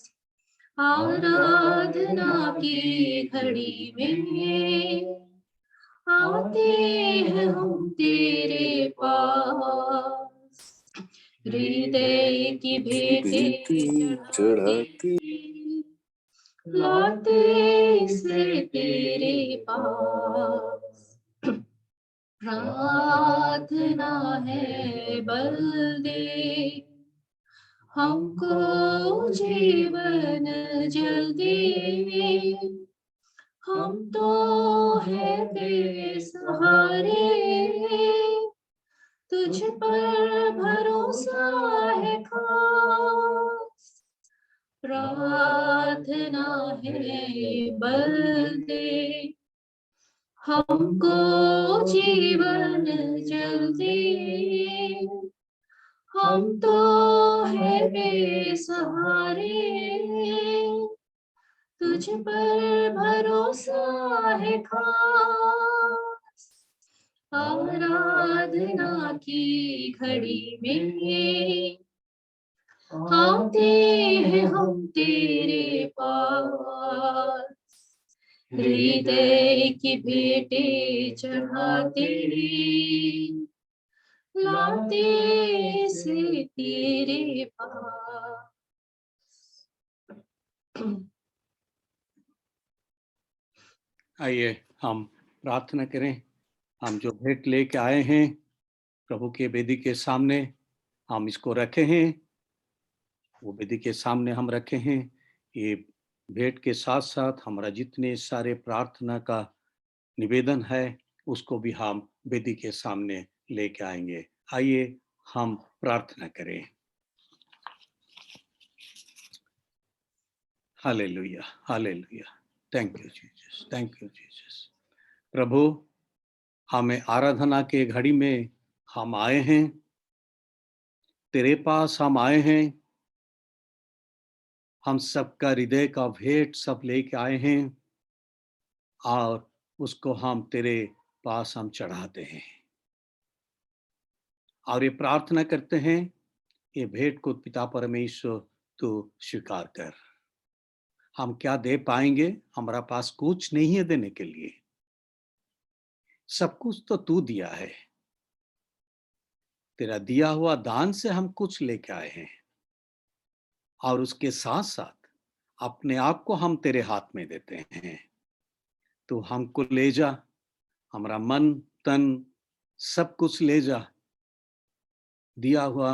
आराधना की घड़ी में आते हैं हम तेरे पास, हृदय की भेंटें चढ़ाते लाते से तेरे पास। प्रार्थना है बल दे हमको जीवन जल्दी, हम तो है बेसहारे, तुझ पर भरोसा है खास। प्रार्थना है बल दे हमको जीवन जल्दी, हम तो है बेसहारे, तुझ पर भरोसा है खास। आराधना की घड़ी में आते हैं हम तेरे पास, हृदय की भेंटें चढ़ाते लाते से तेरे पास। आइए हम प्रार्थना करें। हम जो भेंट लेके आए हैं प्रभु के वेदी के सामने, हम इसको रखे हैं, वो वेदी के सामने हम रखे हैं। ये भेंट के साथ साथ हमारा जितने सारे प्रार्थना का निवेदन है उसको भी हम वेदी के सामने लेके आएंगे। आइए हम प्रार्थना करें। Hallelujah, hallelujah. Thank you Jesus, thank you Jesus. प्रभु, हमें आराधना के घड़ी में हम आए हैं, तेरे पास हम आए हैं। हम सबका हृदय का भेंट सब लेके आए हैं और उसको हम तेरे पास हम चढ़ाते हैं और ये प्रार्थना करते हैं, ये भेंट को पिता परमेश्वर तू स्वीकार कर। हम क्या दे पाएंगे? हमारा पास कुछ नहीं है देने के लिए, सब कुछ तो तू दिया है। तेरा दिया हुआ दान से हम कुछ लेके आए हैं और उसके साथ साथ अपने आप को हम तेरे हाथ में देते हैं। तू हमको ले जा, हमारा मन तन सब कुछ ले जा। दिया हुआ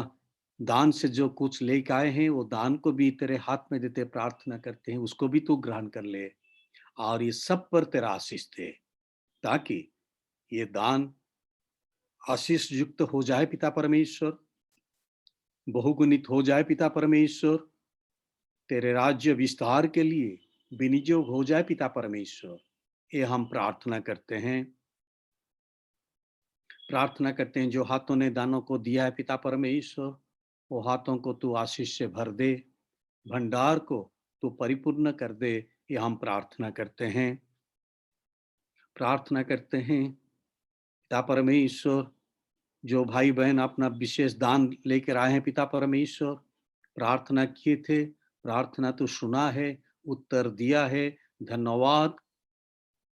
दान से जो कुछ लेके आए हैं वो दान को भी तेरे हाथ में देते प्रार्थना करते हैं, उसको भी तू ग्रहण कर ले और ये सब पर तेरा आशीष दे, ताकि ये दान आशीष युक्त हो जाए पिता परमेश्वर, बहुगुणित हो जाए पिता परमेश्वर, तेरे राज्य विस्तार के लिए विनियोग हो जाए पिता परमेश्वर। ये हम प्रार्थना करते हैं। प्रार्थना करते हैं जो हाथों ने दानों को दिया है पिता परमेश्वर, वो हाथों को तू आशीष से भर दे, भंडार को तू परिपूर्ण कर दे। ये हम प्रार्थना करते हैं। प्रार्थना करते हैं पिता परमेश्वर, जो भाई बहन अपना विशेष दान लेकर आए हैं पिता परमेश्वर, प्रार्थना किए थे, प्रार्थना तो सुना है, उत्तर दिया है। धन्यवाद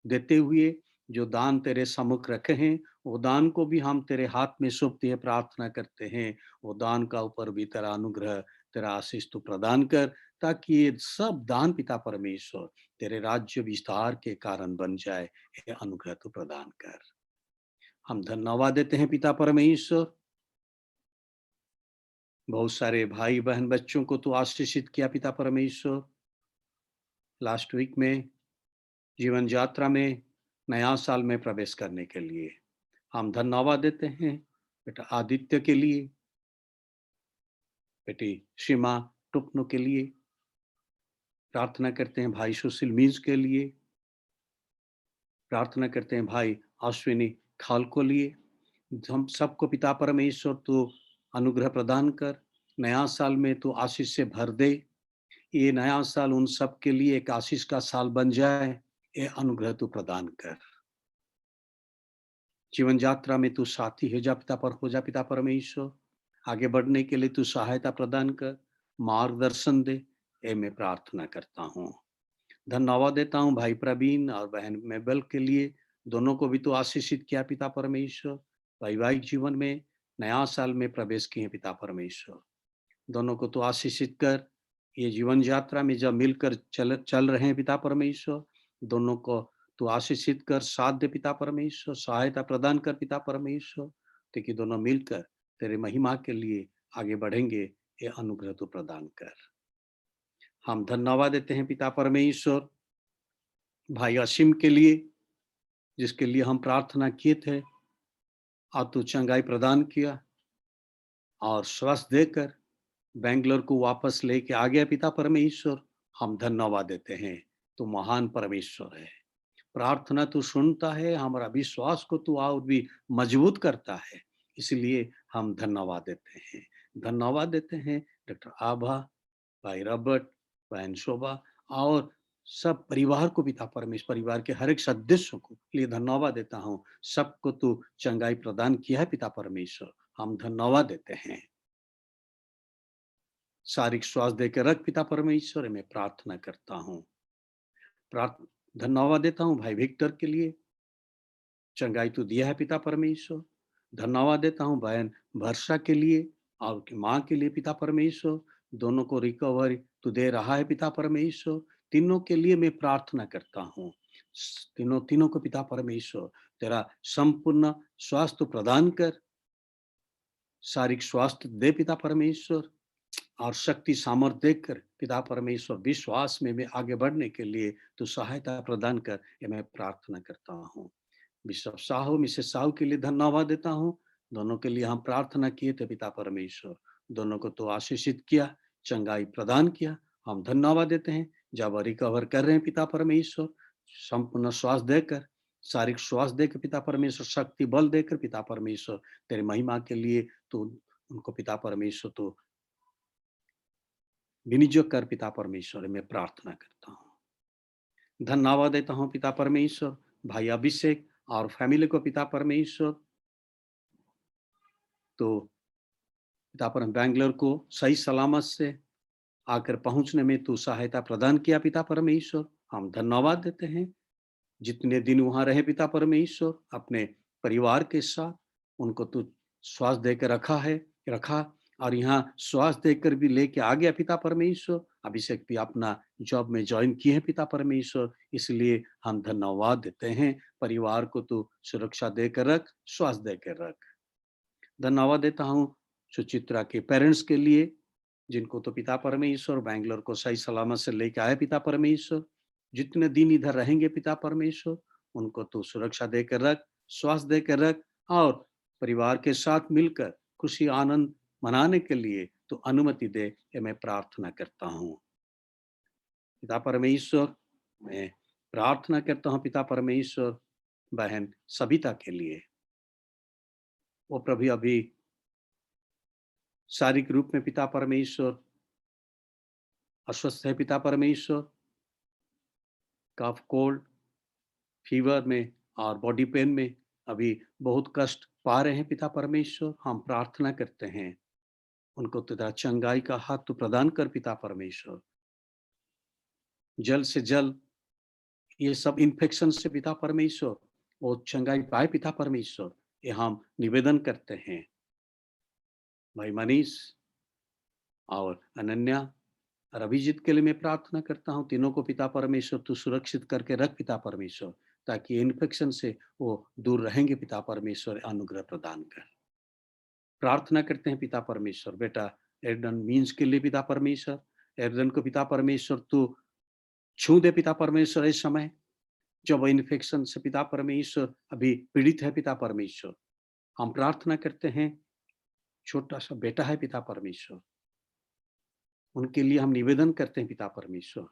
देते हुए जो दान तेरे सम्मुख रखे हैं वो दान को भी हम तेरे हाथ में सौंपते हैं, प्रार्थना करते हैं वो दान का ऊपर भी तेरा अनुग्रह तेरा आशीष तू प्रदान कर, ताकि ये सब दान पिता परमेश्वर तेरे राज्य विस्तार के कारण बन जाए। ये अनुग्रह तू प्रदान कर। हम धन्यवाद देते हैं पिता परमेश्वर। बहुत सारे भाई बहन बच्चों को तू आशीषित किया पिता परमेश्वर। लास्ट वीक में जीवन यात्रा में नया साल में प्रवेश करने के लिए हम धन्यवाद देते हैं बेटा आदित्य के लिए, बेटी सीमा टुपनो के लिए, प्रार्थना करते हैं भाई सुशील मीज के लिए, प्रार्थना करते हैं भाई अश्विनी खाल को लिए। हम सबको पिता परमेश्वर तू अनुग्रह प्रदान कर, नया साल में तू आशीष से भर दे। ये नया साल उन सब के लिए एक आशीष का साल बन जाए। ये अनुग्रह तू प्रदान कर। जीवन यात्रा में तू साथी हो जा पिता पर, हो जा पिता परमेश्वर। आगे बढ़ने के लिए तू सहायता प्रदान कर, मार्गदर्शन दे। ये मैं प्रार्थना करता हूँ। धन्यवाद देता हूँ भाई प्रवीण और बहन मेबल के लिए, दोनों को भी तू आशीषित किया पिता परमेश्वर। वैवाहिक जीवन में नया साल में प्रवेश किए पिता परमेश्वर, दोनों को तू आशीषित कर। ये जीवन यात्रा में जब मिलकर चल रहे हैं पिता परमेश्वर, दोनों को तू आशीषित कर, साथ दे पिता परमेश्वर, सहायता प्रदान कर पिता परमेश्वर, ताकि दोनों मिलकर तेरे महिमा के लिए आगे बढ़ेंगे। ये अनुग्रह तू प्रदान कर। हम धन्यवाद देते हैं पिता परमेश्वर भाई असीम के लिए, जिसके लिए हम प्रार्थना किए थे और तू चंगाई प्रदान किया और स्वस्थ देकर बेंगलोर को वापस लेके आ गया पिता परमेश्वर। हम धन्यवाद देते हैं, तू महान परमेश्वर है। प्रार्थना तू सुनता है, हमारा विश्वास को तू और भी मजबूत करता है, इसलिए हम धन्यवाद देते हैं। धन्यवाद देते हैं डॉक्टर आभा, भाई रॉबर्ट, बहन शोभा और सब परिवार को पिता परमेश्वर, परिवार के हर एक सदस्य को लिए धन्यवाद देता हूँ। सबको तू चंगाई प्रदान किया है पिता परमेश्वर, हम धन्यवाद देते हैं। शारीरिक स्वास्थ्य देकर रख पिता परमेश्वर, मैं प्रार्थना करता हूँ। धन्यवाद देता हूँ भाई विक्टर के लिए, चंगाई तू दिया है पिता परमेश्वर। धन्यवाद देता हूँ बहन वर्षा के लिए और उनकी माँ के लिए पिता परमेश्वर, दोनों को रिकवरी तू दे रहा है पिता परमेश्वर। तीनों के लिए मैं प्रार्थना करता हूँ, तीनों को पिता परमेश्वर तेरा संपूर्ण स्वास्थ्य प्रदान कर, शारीरिक स्वास्थ्य दे पिता परमेश्वर। और शक्ति सामर्थ्य देकर पिता परमेश्वर विश्वास में भी आगे बढ़ने के लिए तू सहायता प्रदान कर, ये मैं प्रार्थना करता हूँ। बिशप साहू मिसेस साहू के लिए धन्यवाद देता हूँ। दोनों के लिए हम प्रार्थना किए थे पिता परमेश्वर, दोनों को तो आशीषित किया, चंगाई प्रदान किया। हम धन्यवाद देते हैं जब रिकवर कर रहे हैं पिता परमेश्वर, संपूर्ण स्वास्थ्य देकर, शारीरिक स्वास्थ्य देकर पिता परमेश्वर, शक्ति बल देकर पिता परमेश्वर, तेरे महिमा के लिए तो उनको पिता परमेश्वर तो विनियोग कर पिता परमेश्वर, मैं प्रार्थना करता हूँ। धन्यवाद देता हूँ पिता परमेश्वर भाई अभिषेक और फैमिली को पिता परमेश्वर, तो पिता परमेश्वर बैंगलोर को सही सलामत से आकर पहुंचने में तू सहायता प्रदान किया पिता परमेश्वर, हम धन्यवाद देते हैं। जितने दिन वहां रहे पिता परमेश्वर अपने परिवार के साथ, उनको तू स्वास्थ्य देकर रखा और यहाँ स्वास्थ्य देकर भी लेके आ गया पिता परमेश्वर। अभिषेक भी अपना जॉब में ज्वाइन किए हैं पिता परमेश्वर, इसलिए हम धन्यवाद देते हैं। परिवार को तू सुरक्षा देकर रख, स्वास्थ्य देकर रख। धन्यवाद देता हूँ सुचित्रा के पेरेंट्स के लिए, जिनको तो पिता परमेश्वर बैंगलोर को सही सलामत से लेके आए पिता परमेश्वर। जितने दिन इधर रहेंगे पिता परमेश्वर, उनको तो सुरक्षा देकर रख, स्वास्थ्य देकर रख और परिवार के साथ मिलकर खुशी आनंद मनाने के लिए तो अनुमति दे, ये मैं प्रार्थना करता हूँ। पिता परमेश्वर, मैं प्रार्थना करता हूँ पिता परमेश्वर बहन सबिता के लिए। वो प्रभु अभी शारीरिक रूप में पिता परमेश्वर अस्वस्थ है पिता परमेश्वर, कफ कोल्ड फीवर में और बॉडी पेन में अभी बहुत कष्ट पा रहे हैं पिता परमेश्वर। हम प्रार्थना करते हैं उनको तेरा चंगाई का हाथ तो प्रदान कर पिता परमेश्वर। जल्द से जल्द ये सब इन्फेक्शन से पिता परमेश्वर वो चंगाई पाए पिता परमेश्वर, ये हम निवेदन करते हैं। भाई मनीष और अनन्या और अभिजीत के लिए मैं प्रार्थना करता हूँ, तीनों को पिता परमेश्वर तू सुरक्षित करके रख पिता परमेश्वर, ताकि इन्फेक्शन से वो दूर रहेंगे पिता परमेश्वर, अनुग्रह प्रदान कर। प्रार्थना करते हैं पिता परमेश्वर बेटा एर्डन मीन्स के लिए पिता परमेश्वर, एर्डन को पिता परमेश्वर तू छू दे पिता परमेश्वर। इस समय जब इन्फेक्शन से पिता परमेश्वर अभी पीड़ित है पिता परमेश्वर, हम प्रार्थना करते हैं, छोटा सा बेटा है पिता परमेश्वर, उनके लिए हम निवेदन करते हैं पिता परमेश्वर,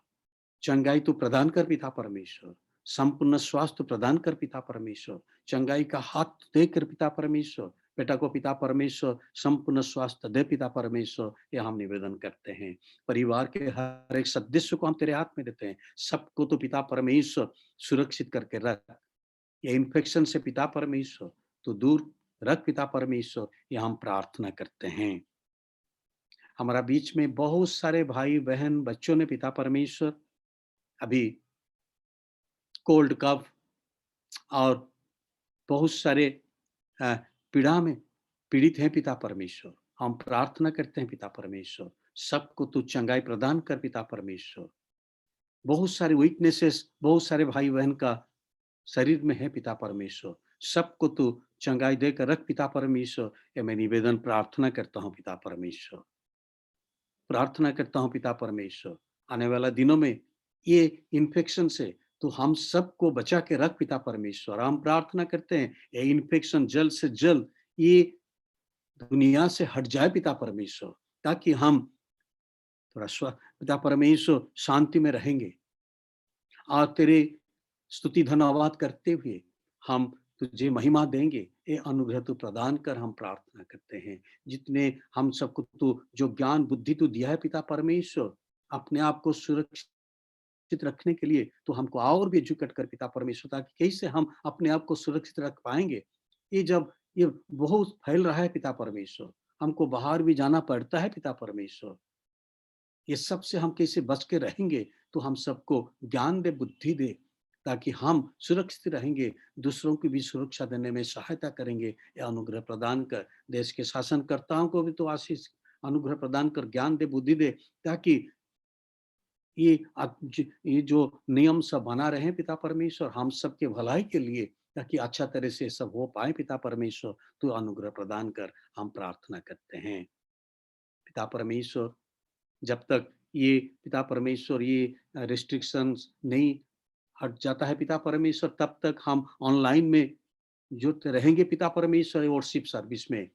चंगाई तू प्रदान कर पिता परमेश्वर, संपूर्ण स्वास्थ्य प्रदान कर पिता परमेश्वर, चंगाई का हाथ देकर पिता परमेश्वर बेटा को पिता परमेश्वर संपूर्ण स्वास्थ्य दे पिता परमेश्वर, ये हम निवेदन करते हैं। परिवार के हर एक सदस्य को हम तेरे हाथ में देते हैं, सबको तो पिता परमेश्वर सुरक्षित करके रख, ये इन्फेक्शन से पिता परमेश्वर तो दूर रख पिता परमेश्वर, ये हम प्रार्थना करते हैं। हमारा बीच में बहुत सारे भाई बहन बच्चों ने पिता परमेश्वर अभी कोल्ड कफ और बहुत सारे पीड़ा में पीड़ित हैं पिता परमेश्वर, हम प्रार्थना करते हैं पिता परमेश्वर, सबको तू चंगाई प्रदान कर पिता परमेश्वर। बहुत सारे वीकनेसेस बहुत सारे भाई बहन का शरीर में है पिता परमेश्वर, सबको तू चंगाई देकर रख पिता परमेश्वर, ये मैं निवेदन प्रार्थना करता हूँ पिता परमेश्वर। प्रार्थना करता हूँ पिता परमेश्वर, आने वाला दिनों में ये इन्फेक्शन से तो हम सबको बचा के रख पिता परमेश्वर। हम प्रार्थना करते हैं ये इन्फेक्शन जल्द से जल्द ये दुनिया से हट जाए पिता परमेश्वर, ताकि हम थोड़ा पिता परमेश्वर शांति में रहेंगे और तेरे स्तुति धन्यवाद करते हुए हम तुझे महिमा देंगे। ये अनुग्रह तू प्रदान कर, हम प्रार्थना करते हैं। जितने हम सबको तू जो ज्ञान बुद्धि तू दिया है पिता परमेश्वर, अपने आप को सुरक्षित रखने के लिए तो हमको और भी एजुकेट कर पिता परमेश्वर, ताकि कैसे हम अपने आप को सुरक्षित रख पाएंगे। ये जब ये बहुत फैल रहा है पिता परमेश्वर, हमको बाहर भी जाना पड़ता है पिता परमेश्वर, ये सब से हम कैसे बच के रहेंगे तो हम सबको ज्ञान दे, बुद्धि दे, ताकि हम सुरक्षित रहेंगे, दूसरों की भी सुरक्षा देने में सहायता करेंगे। ये अनुग्रह प्रदान कर, देश के शासनकर्ताओं को भी तो आशीष अनुग्रह प्रदान कर, ज्ञान दे, बुद्धि दे, ताकि ये जो नियम सब बना रहे हैं पिता परमेश्वर हम सबके भलाई के लिए, ताकि अच्छा तरह से सब हो पाए पिता परमेश्वर, तो अनुग्रह प्रदान कर, हम प्रार्थना करते हैं। पिता परमेश्वर जब तक ये पिता परमेश्वर ये रिस्ट्रिक्शंस नहीं हट जाता है पिता परमेश्वर, तब तक हम ऑनलाइन में जुड़ते रहेंगे पिता परमेश्वर वर्शिप सर्विस में।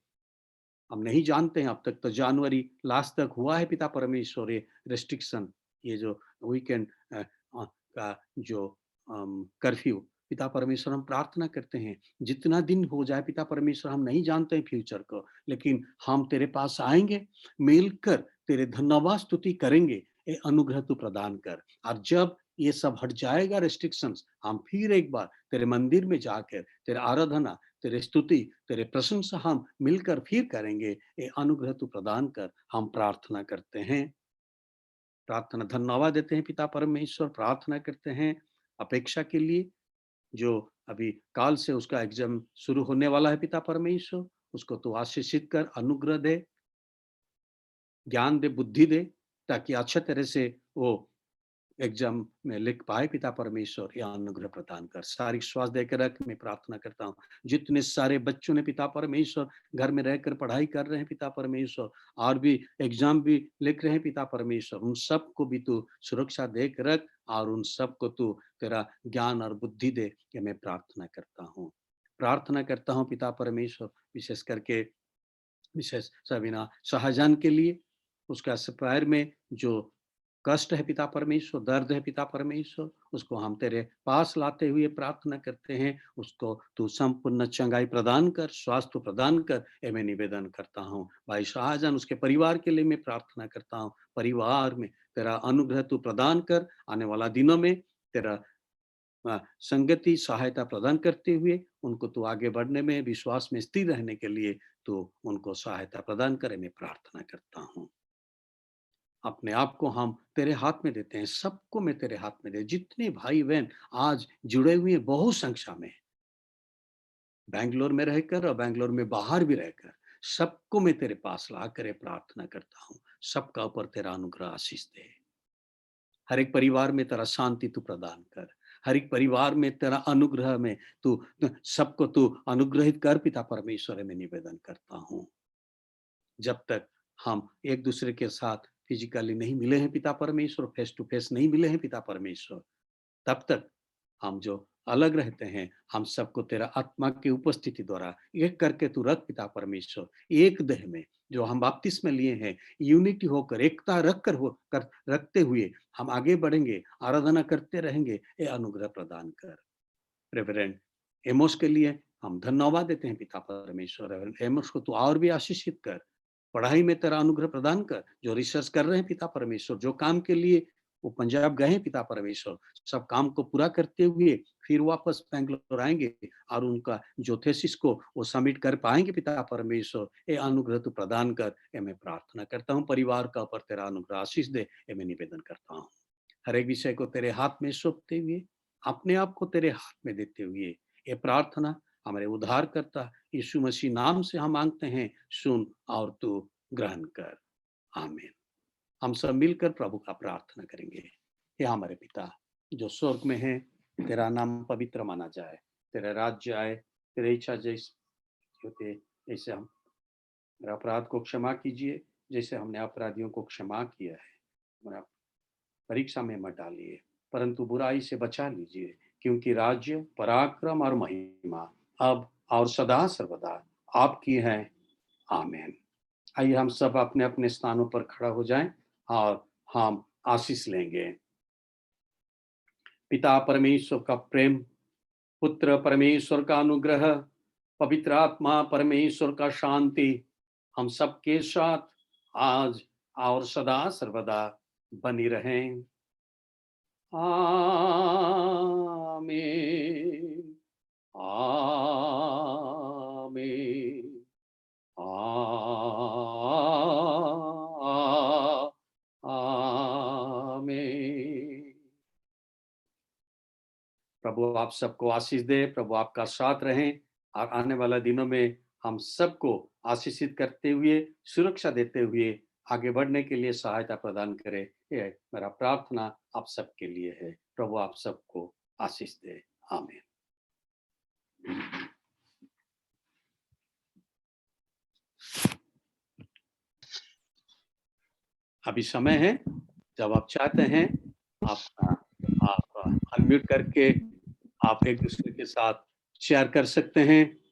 हम नहीं जानते हैं, अब तक तो जनवरी लास्ट तक हुआ है पिता परमेश्वर ये रेस्ट्रिक्शन, ये जो वीकेंड का जो कर्फ्यू। पिता परमेश्वर हम प्रार्थना करते हैं जितना दिन हो जाए पिता परमेश्वर, हम नहीं जानते हैं फ्यूचर को, लेकिन हम तेरे पास आएंगे, मिलकर तेरे धन्यवाद स्तुति करेंगे, ये अनुग्रह तू प्रदान कर। और जब ये सब हट जाएगा रेस्ट्रिक्शंस, हम फिर एक बार तेरे मंदिर में जाकर तेरे आराधना, तेरे स्तुति, तेरे प्रशंसा हम मिलकर फिर करेंगे। ये अनुग्रह तू प्रदान कर, हम प्रार्थना करते हैं। प्रार्थना धन्यवाद देते हैं पिता परमेश्वर, प्रार्थना करते हैं अपेक्षा के लिए जो अभी काल से उसका एग्जाम शुरू होने वाला है पिता परमेश्वर, उसको तो आशीषित कर, अनुग्रह दे, ज्ञान दे, बुद्धि दे, ताकि अच्छे तरह से वो एग्जाम में लिख पाए पिता परमेश्वर, या अनुग्रह प्रदान कर। शारीरिक स्वास्थ्य देकर रख, मैं प्रार्थना करता हूँ जितने सारे बच्चों ने पिता परमेश्वर घर में रहकर पढ़ाई कर रहे हैं पिता परमेश्वर, और भी एग्जाम भी लिख रहे हैं पिता परमेश्वर, उन सबको भी तू सुरक्षा देकर रख और उन सबको तू तेरा ज्ञान और बुद्धि दे, कि मैं प्रार्थना करता हूँ। प्रार्थना करता हूँ पिता परमेश्वर विशेष करके विशेष सबिना शाहजहान के लिए, उसका पैर में जो कष्ट है पिता परमेश्वर, दर्द है पिता परमेश्वर, उसको हम तेरे पास लाते हुए प्रार्थना करते हैं, उसको तू संपूर्ण चंगाई प्रदान कर, स्वास्थ्य प्रदान कर, ये मैं निवेदन करता हूँ। भाई शाहजहान उसके परिवार के लिए मैं प्रार्थना करता हूँ, परिवार में तेरा अनुग्रह तू प्रदान कर, आने वाला दिनों में तेरा संगति सहायता प्रदान करते हुए उनको तू आगे बढ़ने में, विश्वास में स्थिर रहने के लिए तू उनको सहायता प्रदान करे, मैं प्रार्थना करता हूँ। अपने आप को हम तेरे हाथ में देते हैं, सबको मैं तेरे हाथ में दे, जितने भाई बहन आज जुड़े हुए बहुत संख्या में, बैंगलोर में रहकर और बैंगलोर में बाहर भी रहकर, सबको मैं तेरे पास ला कर प्रार्थना करता हूँ, सबका ऊपर तेरा अनुग्रह आशीष दे। हर एक परिवार में तेरा शांति तू प्रदान कर, हर एक परिवार में तेरा अनुग्रह में तू सबको तू अनुग्रहित कर पिता परमेश्वर, में निवेदन करता हूँ। जब तक हम एक दूसरे के साथ फिजिकली नहीं मिले हैं पिता परमेश्वर, फेस टू फेस नहीं मिले हैं पिता परमेश्वर, तब तक हम जो अलग रहते हैं, हम सबको तेरा आत्मा की उपस्थिति द्वारा एक करके तू रख पिता परमेश्वर, एक देह में जो हम बपतिस्मा लिए हैं, यूनिटी होकर, एकता रखते हुए हम आगे बढ़ेंगे, आराधना करते रहेंगे, ये अनुग्रह प्रदान कर। रेवरेंड एमोस के लिए हम धन्यवाद देते हैं पिता परमेश्वर, रेवरेंड एमोस को तू और भी आशीषित कर, पढ़ाई में तेरा अनुग्रह प्रदान कर, जो रिसर्च कर रहे हैं पिता परमेश्वर, जो काम के लिए वो पंजाब गए हैं पिता परमेश्वर, सब काम को पूरा करते हुए फिर वापस बेंगलोर आएंगे और उनका जो थेसिस को वो सबमिट कर पाएंगे पिता परमेश्वर, ये अनुग्रह तू प्रदान कर, ये मैं प्रार्थना करता हूँ। परिवार का ऊपर तेरा अनुग्रह आशीष दे, ये मैं निवेदन करता हूँ। हर एक विषय को तेरे हाथ में सौंपते हुए, अपने आप को तेरे हाथ में देते हुए, ये प्रार्थना हमारे उद्धार करता यीशु मसीह नाम से हम मांगते हैं, सुन और तू ग्रहण कर, आमीन। हम सब मिलकर प्रभु का प्रार्थना करेंगे। हे हमारे पिता जो स्वर्ग में है, तेरा नाम पवित्र माना जाए, तेरा राज्य आए, तेरी इच्छा जैसे होते जैसे हम मेरा अपराध को क्षमा कीजिए, जैसे हमने अपराधियों को क्षमा किया है, हमारा परीक्षा में मत डालिए, परंतु बुराई से बचा लीजिए, क्योंकि राज्य, पराक्रम और महिमा अब और सदा सर्वदा आपकी है, आमीन। आइए हम सब अपने अपने स्थानों पर खड़ा हो जाएं और हम आशीष लेंगे। पिता परमेश्वर का प्रेम, पुत्र परमेश्वर का अनुग्रह, पवित्र आत्मा परमेश्वर का शांति हम सबके साथ आज और सदा सर्वदा बनी रहें, आमीन, आमीन, आमीन। प्रभु आप सबको आशीष दे, प्रभु आपका साथ रहें और आने वाला दिनों में हम सबको आशीषित करते हुए, सुरक्षा देते हुए आगे बढ़ने के लिए सहायता प्रदान करे। ये मेरा प्रार्थना आप सबके लिए है। प्रभु आप सबको आशीष दे, आमीन। अभी समय है, जब आप चाहते हैं आप अनम्यूट करके आप एक दूसरे के साथ शेयर कर सकते हैं।